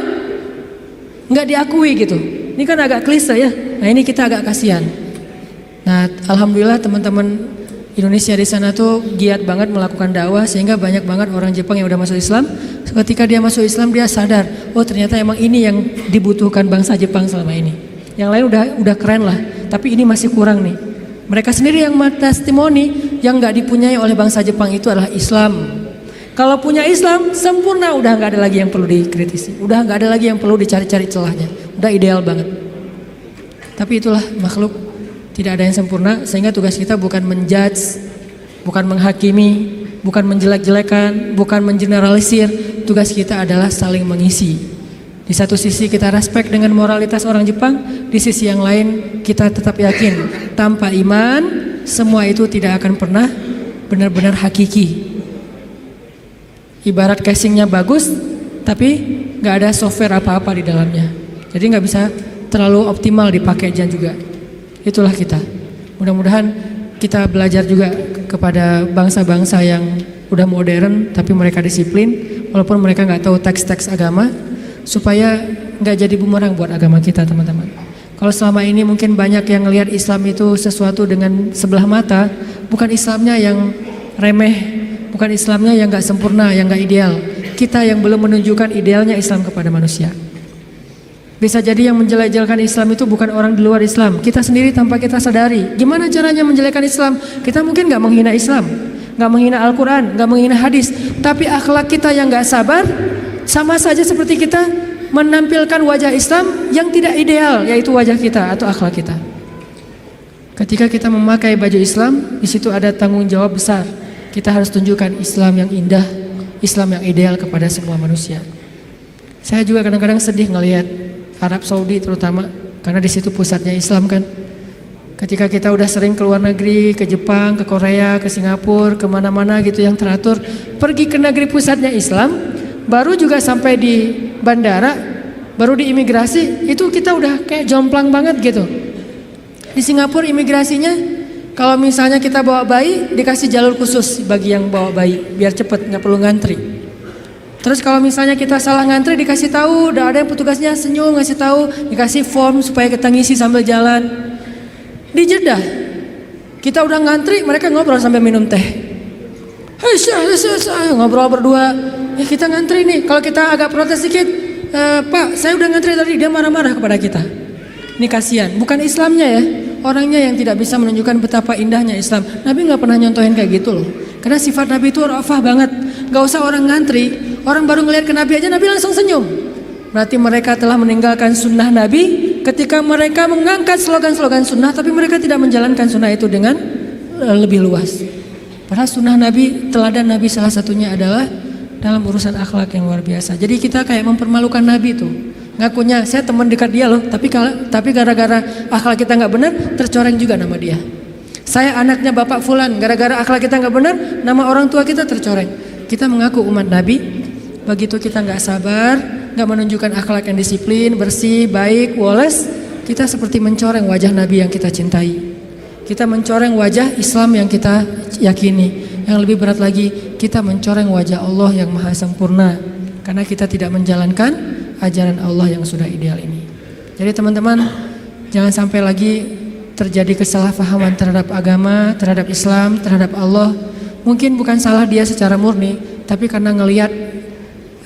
nggak diakui gitu. Ini kan agak klise ya. Nah ini kita agak kasihan. Nah, alhamdulillah teman-teman Indonesia di sana tuh giat banget melakukan dakwah sehingga banyak banget orang Jepang yang udah masuk Islam. Ketika dia masuk Islam dia sadar, oh ternyata emang ini yang dibutuhkan bangsa Jepang selama ini. Yang lain udah keren lah, tapi ini masih kurang nih. Mereka sendiri yang testimoni yang nggak dipunyai oleh bangsa Jepang itu adalah Islam. Kalau punya Islam sempurna, udah nggak ada lagi yang perlu dikritisi, udah nggak ada lagi yang perlu dicari-cari celahnya, udah ideal banget. Tapi itulah makhluk. Tidak ada yang sempurna, sehingga tugas kita bukan menjudge, bukan menghakimi, bukan menjelek-jelekan, bukan mengeneralisir. Tugas kita adalah saling mengisi. Di satu sisi kita respect dengan moralitas orang Jepang, di sisi yang lain kita tetap yakin tanpa iman semua itu tidak akan pernah benar-benar hakiki. Ibarat casingnya bagus, tapi nggak ada software apa-apa di dalamnya, jadi nggak bisa terlalu optimal dipakai juga. Itulah kita. Mudah-mudahan kita belajar juga kepada bangsa-bangsa yang udah modern tapi mereka disiplin walaupun mereka nggak tahu teks-teks agama, supaya nggak jadi bumerang buat agama kita teman-teman. Kalau selama ini mungkin banyak yang ngelihat Islam itu sesuatu dengan sebelah mata, bukan Islamnya yang remeh, bukan Islamnya yang nggak sempurna, yang nggak ideal. Kita yang belum menunjukkan idealnya Islam kepada manusia. Bisa jadi yang menjelek-jelekan Islam itu bukan orang di luar Islam, kita sendiri tanpa kita sadari. Gimana caranya menjelekkan Islam? Kita mungkin gak menghina Islam, gak menghina Al-Quran, gak menghina hadis, tapi akhlak kita yang gak sabar, sama saja seperti kita menampilkan wajah Islam yang tidak ideal, yaitu wajah kita atau akhlak kita. Ketika kita memakai baju Islam, di situ ada tanggung jawab besar. Kita harus tunjukkan Islam yang indah, Islam yang ideal kepada semua manusia. Saya juga kadang-kadang sedih ngelihat Arab Saudi terutama, karena di situ pusatnya Islam kan. Ketika kita udah sering keluar negeri, ke Jepang, ke Korea, ke Singapura, kemana-mana gitu yang teratur, pergi ke negeri pusatnya Islam, baru juga sampai di bandara, baru di imigrasi, itu kita udah kayak jomplang banget gitu. Di Singapura imigrasinya, kalau misalnya kita bawa bayi, dikasih jalur khusus bagi yang bawa bayi, biar cepet, nggak perlu ngantri. Terus kalau misalnya kita salah ngantri dikasih tahu, udah ada yang petugasnya senyum ngasih tahu, dikasih form supaya kita ngisi sambil jalan. Di Jeddah kita udah ngantri, mereka ngobrol sambil minum teh. Ngobrol berdua. Ya kita ngantri nih. Kalau kita agak protes sedikit, Pak, saya udah ngantri tadi, dia marah-marah kepada kita. Ini kasihan. Bukan Islamnya ya, orangnya yang tidak bisa menunjukkan betapa indahnya Islam. Nabi nggak pernah nyontohin kayak gitu loh. Karena sifat Nabi itu rafah banget. Gak usah orang ngantri, orang baru ngelihat ke Nabi aja Nabi langsung senyum. Berarti mereka telah meninggalkan sunnah Nabi ketika mereka mengangkat slogan-slogan sunnah, tapi mereka tidak menjalankan sunnah itu dengan lebih luas. Padahal sunnah Nabi, teladan Nabi salah satunya adalah dalam urusan akhlak yang luar biasa. Jadi kita kayak mempermalukan Nabi tuh. Ngakunya saya teman dekat dia loh, tapi gara-gara akhlak kita nggak benar, tercoreng juga nama dia. Saya anaknya Bapak Fulan, gara-gara akhlak kita nggak benar, nama orang tua kita tercoreng. Kita mengaku umat Nabi, begitu kita nggak sabar, nggak menunjukkan akhlak yang disiplin, bersih, baik, woles, kita seperti mencoreng wajah Nabi yang kita cintai. Kita mencoreng wajah Islam yang kita yakini. Yang lebih berat lagi, kita mencoreng wajah Allah yang maha sempurna karena kita tidak menjalankan ajaran Allah yang sudah ideal ini. Jadi teman-teman, jangan sampai lagi terjadi kesalahpahaman terhadap agama, terhadap Islam, terhadap Allah. Mungkin bukan salah dia secara murni, tapi karena ngelihat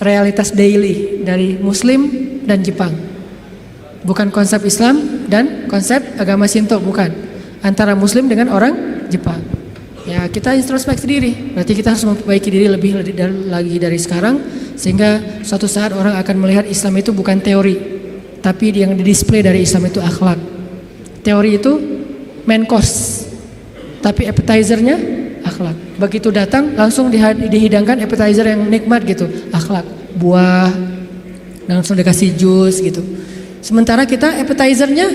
realitas daily dari Muslim dan Jepang. Bukan konsep Islam dan konsep agama Shinto, bukan. Antara Muslim dengan orang Jepang. Ya, kita introspeksi diri. Berarti kita harus memperbaiki diri lebih lagi dari sekarang, sehingga suatu saat orang akan melihat Islam itu bukan teori, tapi yang didisplay dari Islam itu akhlak. Teori itu main course, tapi appetizernya akhlak. Begitu datang langsung dihidangkan appetizer yang nikmat gitu, akhlak, buah, langsung dikasih jus gitu. Sementara kita appetizernya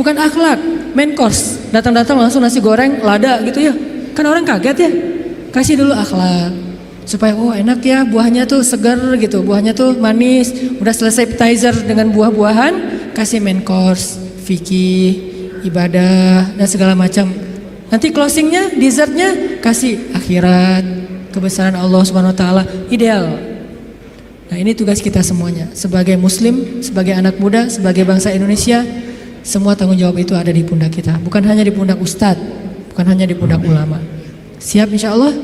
bukan akhlak, main course. Datang-datang langsung nasi goreng lada gitu ya. Kan orang kaget ya. Kasih dulu akhlak supaya oh enak ya, buahnya tuh segar gitu, buahnya tuh manis. Udah selesai appetizer dengan buah-buahan, kasih main course, fikih, ibadah dan segala macam. Nanti closingnya, dessertnya kasih akhirat, kebesaran Allah Subhanahu Wa Taala, ideal. Nah ini tugas kita semuanya sebagai Muslim, sebagai anak muda, sebagai bangsa Indonesia. Semua tanggung jawab itu ada di pundak kita, bukan hanya di pundak ustadz, bukan hanya di pundak ulama. Siap insya Allah?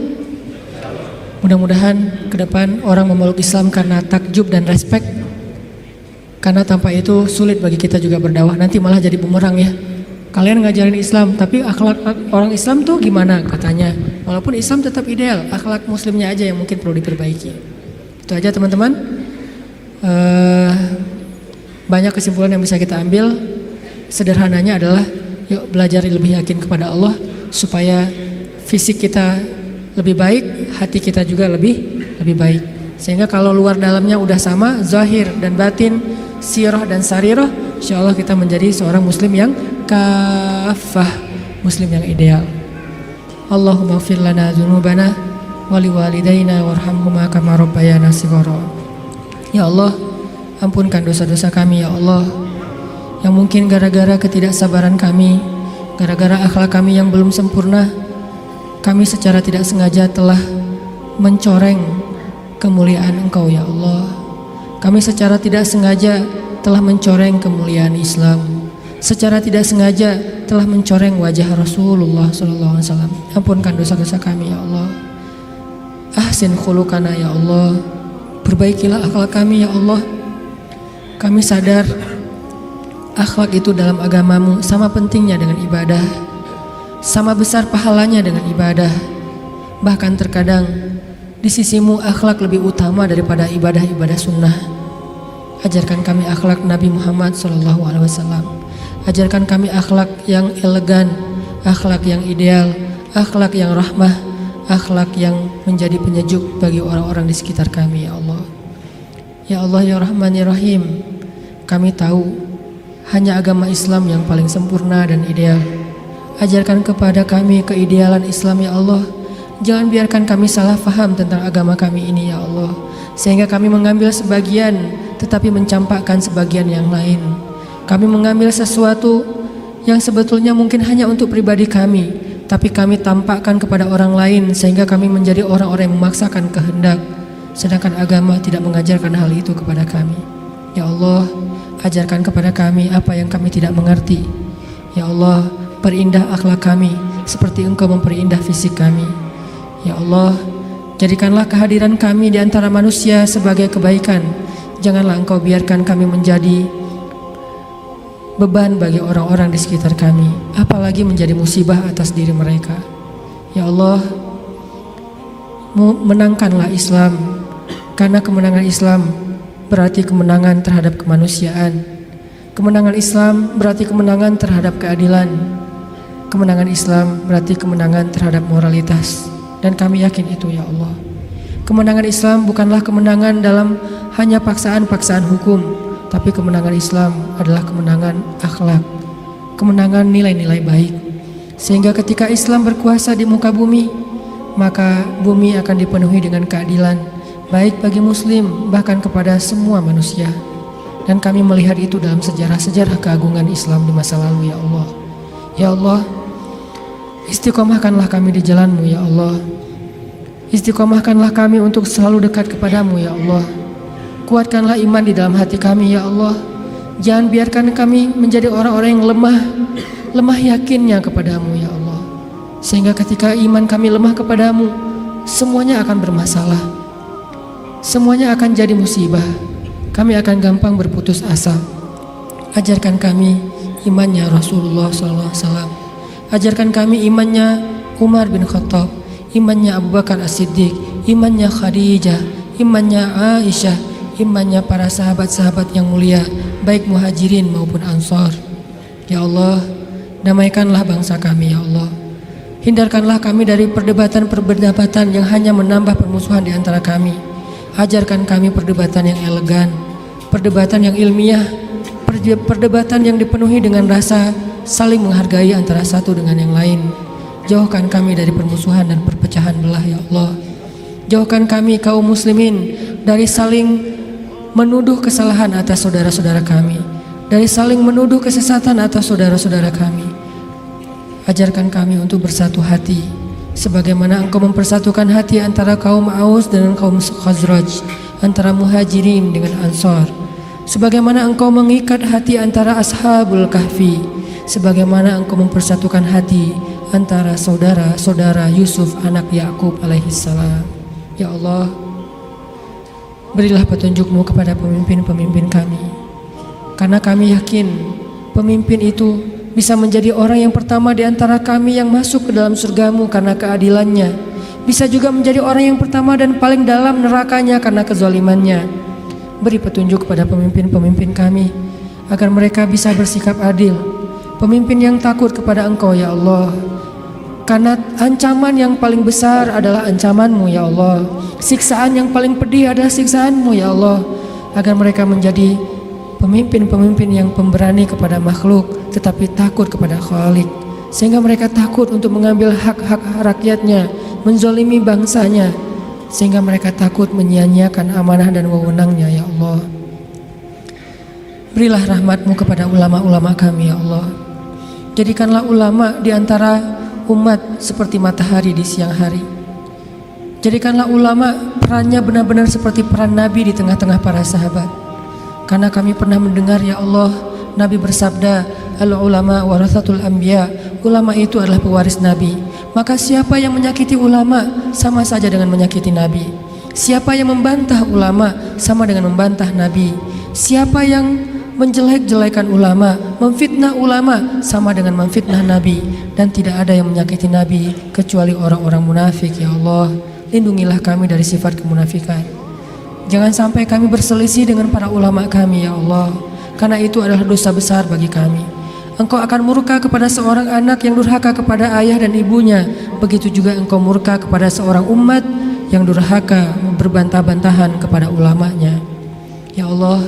Mudah-mudahan ke depan orang memeluk Islam karena takjub dan respek. Karena tanpa itu sulit bagi kita juga berdakwah. Nanti malah jadi bumerang ya. Kalian ngajarin Islam, tapi akhlak orang Islam tuh gimana katanya. Walaupun Islam tetap ideal, akhlak muslimnya aja yang mungkin perlu diperbaiki. Itu aja teman-teman. Banyak kesimpulan yang bisa kita ambil. Sederhananya adalah yuk belajar lebih yakin kepada Allah supaya fisik kita lebih baik, hati kita juga lebih baik. Sehingga kalau luar dalamnya udah sama, zahir dan batin, sirah dan sarirah, insyaallah kita menjadi seorang muslim yang kafah, muslim yang ideal. Allahumma ighfir lana dzunubana wa liwalidayna warhamhuma kama rabbayana shighara. Ya Allah, ampunkan dosa-dosa kami ya Allah. Yang mungkin gara-gara ketidaksabaran kami, gara-gara akhlak kami yang belum sempurna, kami secara tidak sengaja telah mencoreng kemuliaan Engkau ya Allah. Kami secara tidak sengaja telah mencoreng kemuliaan Islam. Secara tidak sengaja telah mencoreng wajah Rasulullah SAW. Ampunkan dosa-dosa kami ya Allah. Ahsin khuluqana ya Allah. Perbaikilah akhlak kami ya Allah. Kami sadar akhlak itu dalam agamamu sama pentingnya dengan ibadah, sama besar pahalanya dengan ibadah. Bahkan terkadang di sisimu akhlak lebih utama daripada ibadah-ibadah sunnah. Ajarkan kami akhlak Nabi Muhammad SAW. Ajarkan kami akhlak yang elegan, akhlak yang ideal, akhlak yang rahmah, akhlak yang menjadi penyejuk bagi orang-orang di sekitar kami ya Allah. Ya Allah ya Rahman ya Rahim, kami tahu hanya agama Islam yang paling sempurna dan ideal. Ajarkan kepada kami keidealan Islam ya Allah. Jangan biarkan kami salah faham tentang agama kami ini ya Allah, sehingga kami mengambil sebagian tetapi mencampakkan sebagian yang lain. Kami mengambil sesuatu yang sebetulnya mungkin hanya untuk pribadi kami, tapi kami tampakkan kepada orang lain sehingga kami menjadi orang-orang yang memaksakan kehendak, sedangkan agama tidak mengajarkan hal itu kepada kami. Ya Allah, ajarkan kepada kami apa yang kami tidak mengerti. Ya Allah, perindah akhlak kami seperti Engkau memperindah fisik kami. Ya Allah, jadikanlah kehadiran kami di antara manusia sebagai kebaikan. Janganlah Engkau biarkan kami menjadi beban bagi orang-orang di sekitar kami, apalagi menjadi musibah atas diri mereka. Ya Allah, menangkanlah Islam, karena kemenangan Islam berarti kemenangan terhadap kemanusiaan. Kemenangan Islam berarti kemenangan terhadap keadilan. Kemenangan Islam berarti kemenangan terhadap moralitas. Dan kami yakin itu ya Allah. Kemenangan Islam bukanlah kemenangan dalam hanya paksaan-paksaan hukum, tapi kemenangan Islam adalah kemenangan akhlak, kemenangan nilai-nilai baik. Sehingga ketika Islam berkuasa di muka bumi, maka bumi akan dipenuhi dengan keadilan, baik bagi muslim bahkan kepada semua manusia. Dan kami melihat itu dalam sejarah-sejarah keagungan Islam di masa lalu ya Allah. Ya Allah, istiqomahkanlah kami di jalan-Mu ya Allah. Istiqomahkanlah kami untuk selalu dekat kepadamu ya Allah. Kuatkanlah iman di dalam hati kami ya Allah. Jangan biarkan kami menjadi orang-orang yang lemah yakinnya kepadamu ya Allah. Sehingga ketika iman kami lemah kepadamu, semuanya akan bermasalah. Semuanya akan jadi musibah. Kami akan gampang berputus asa. Ajarkan kami imannya Rasulullah SAW. Ajarkan kami imannya Umar bin Khattab, imannya Abu Bakar As-Siddiq, imannya Khadijah, imannya Aisyah, imannya para sahabat-sahabat yang mulia, baik muhajirin maupun ansar. Ya Allah, damaikanlah bangsa kami ya Allah. Hindarkanlah kami dari perdebatan-perdebatan yang hanya menambah permusuhan di antara kami. Ajarkan kami perdebatan yang elegan, perdebatan yang ilmiah, perdebatan yang dipenuhi dengan rasa saling menghargai antara satu dengan yang lain. Jauhkan kami dari permusuhan dan perpecahan belah ya Allah. Jauhkan kami kaum muslimin dari saling menuduh kesalahan atas saudara-saudara kami, dari saling menuduh kesesatan atas saudara-saudara kami. Ajarkan kami untuk bersatu hati, sebagaimana Engkau mempersatukan hati antara kaum Aus dengan kaum Khazraj, antara muhajirin dengan ansar. Sebagaimana Engkau mengikat hati antara Ashabul Kahfi, sebagaimana Engkau mempersatukan hati antara saudara-saudara Yusuf anak Yakub alaihissalam. Ya Allah, berilah petunjuk-Mu kepada pemimpin-pemimpin kami, karena kami yakin pemimpin itu bisa menjadi orang yang pertama di antara kami yang masuk ke dalam surga-Mu karena keadilannya, bisa juga menjadi orang yang pertama dan paling dalam nerakanya karena kezalimannya. Beri petunjuk kepada pemimpin-pemimpin kami agar mereka bisa bersikap adil, pemimpin yang takut kepada Engkau ya Allah. Karena ancaman yang paling besar adalah ancaman-Mu ya Allah. Siksaan yang paling pedih adalah siksaan-Mu ya Allah. Agar mereka menjadi pemimpin-pemimpin yang pemberani kepada makhluk tetapi takut kepada Khalik, sehingga mereka takut untuk mengambil hak-hak rakyatnya, menzalimi bangsanya, sehingga mereka takut menyia-nyiakan amanah dan wewenangnya ya Allah. Berilah rahmat-Mu kepada ulama-ulama kami ya Allah. Jadikanlah ulama di antara umat seperti matahari di siang hari. Jadikanlah ulama perannya benar-benar seperti peran Nabi di tengah-tengah para sahabat. Karena kami pernah mendengar ya Allah, Nabi bersabda, al-ulama warathatul anbiya, ulama itu adalah pewaris Nabi. Maka siapa yang menyakiti ulama sama saja dengan menyakiti Nabi. Siapa yang membantah ulama sama dengan membantah Nabi. Siapa yang menjelek-jelekan ulama, memfitnah ulama sama dengan memfitnah Nabi. Dan tidak ada yang menyakiti Nabi kecuali orang-orang munafik ya Allah. Lindungilah kami dari sifat kemunafikan. Jangan sampai kami berselisih dengan para ulama kami ya Allah, karena itu adalah dosa besar bagi kami. Engkau akan murka kepada seorang anak yang durhaka kepada ayah dan ibunya. Begitu juga Engkau murka kepada seorang umat yang durhaka berbantah-bantahan kepada ulamanya. Ya Allah,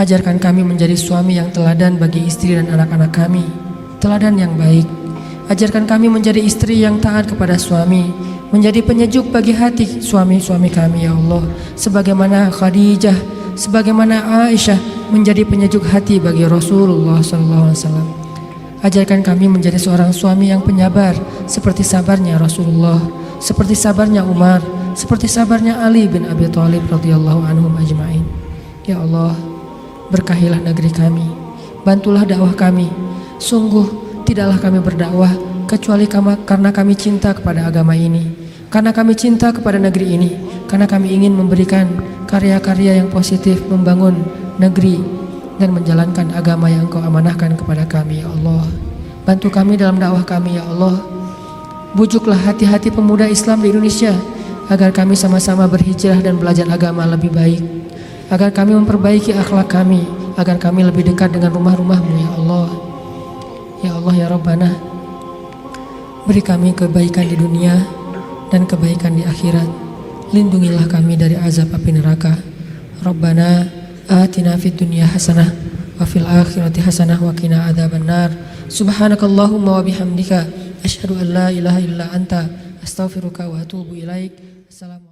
ajarkan kami menjadi suami yang teladan bagi istri dan anak-anak kami, teladan yang baik. Ajarkan kami menjadi istri yang taat kepada suami, menjadi penyejuk bagi hati suami-suami kami ya Allah. Sebagaimana Khadijah, sebagaimana Aisyah menjadi penyejuk hati bagi Rasulullah SAW. Ajarkan kami menjadi seorang suami yang penyabar, seperti sabarnya Rasulullah, seperti sabarnya Umar, seperti sabarnya Ali bin Abi Thalib radhiyallahu anhum ajma'in. Ya Allah, berkahilah negeri kami, bantulah dakwah kami. Sungguh tidaklah kami berdakwah kecuali karena kami cinta kepada agama ini, karena kami cinta kepada negeri ini, karena kami ingin memberikan karya-karya yang positif, membangun negeri dan menjalankan agama yang Engkau amanahkan kepada kami ya Allah. Bantu kami dalam dakwah kami ya Allah. Bujuklah hati-hati pemuda Islam di Indonesia agar kami sama-sama berhijrah dan belajar agama lebih baik, agar kami memperbaiki akhlak kami, agar kami lebih dekat dengan rumah-rumah-Mu ya Allah. Ya Allah ya Rabbana, beri kami kebaikan di dunia dan kebaikan di akhirat. Lindungilah kami dari azab api neraka. Rabbana atina fid dunya hasanah wa fil akhirati hasanah wa qina adzabannar. Subhanakallahumma wa bihamdika asyhadu an la ilaha illa anta astaghfiruka wa atubu ilaik. Assalamualaikum.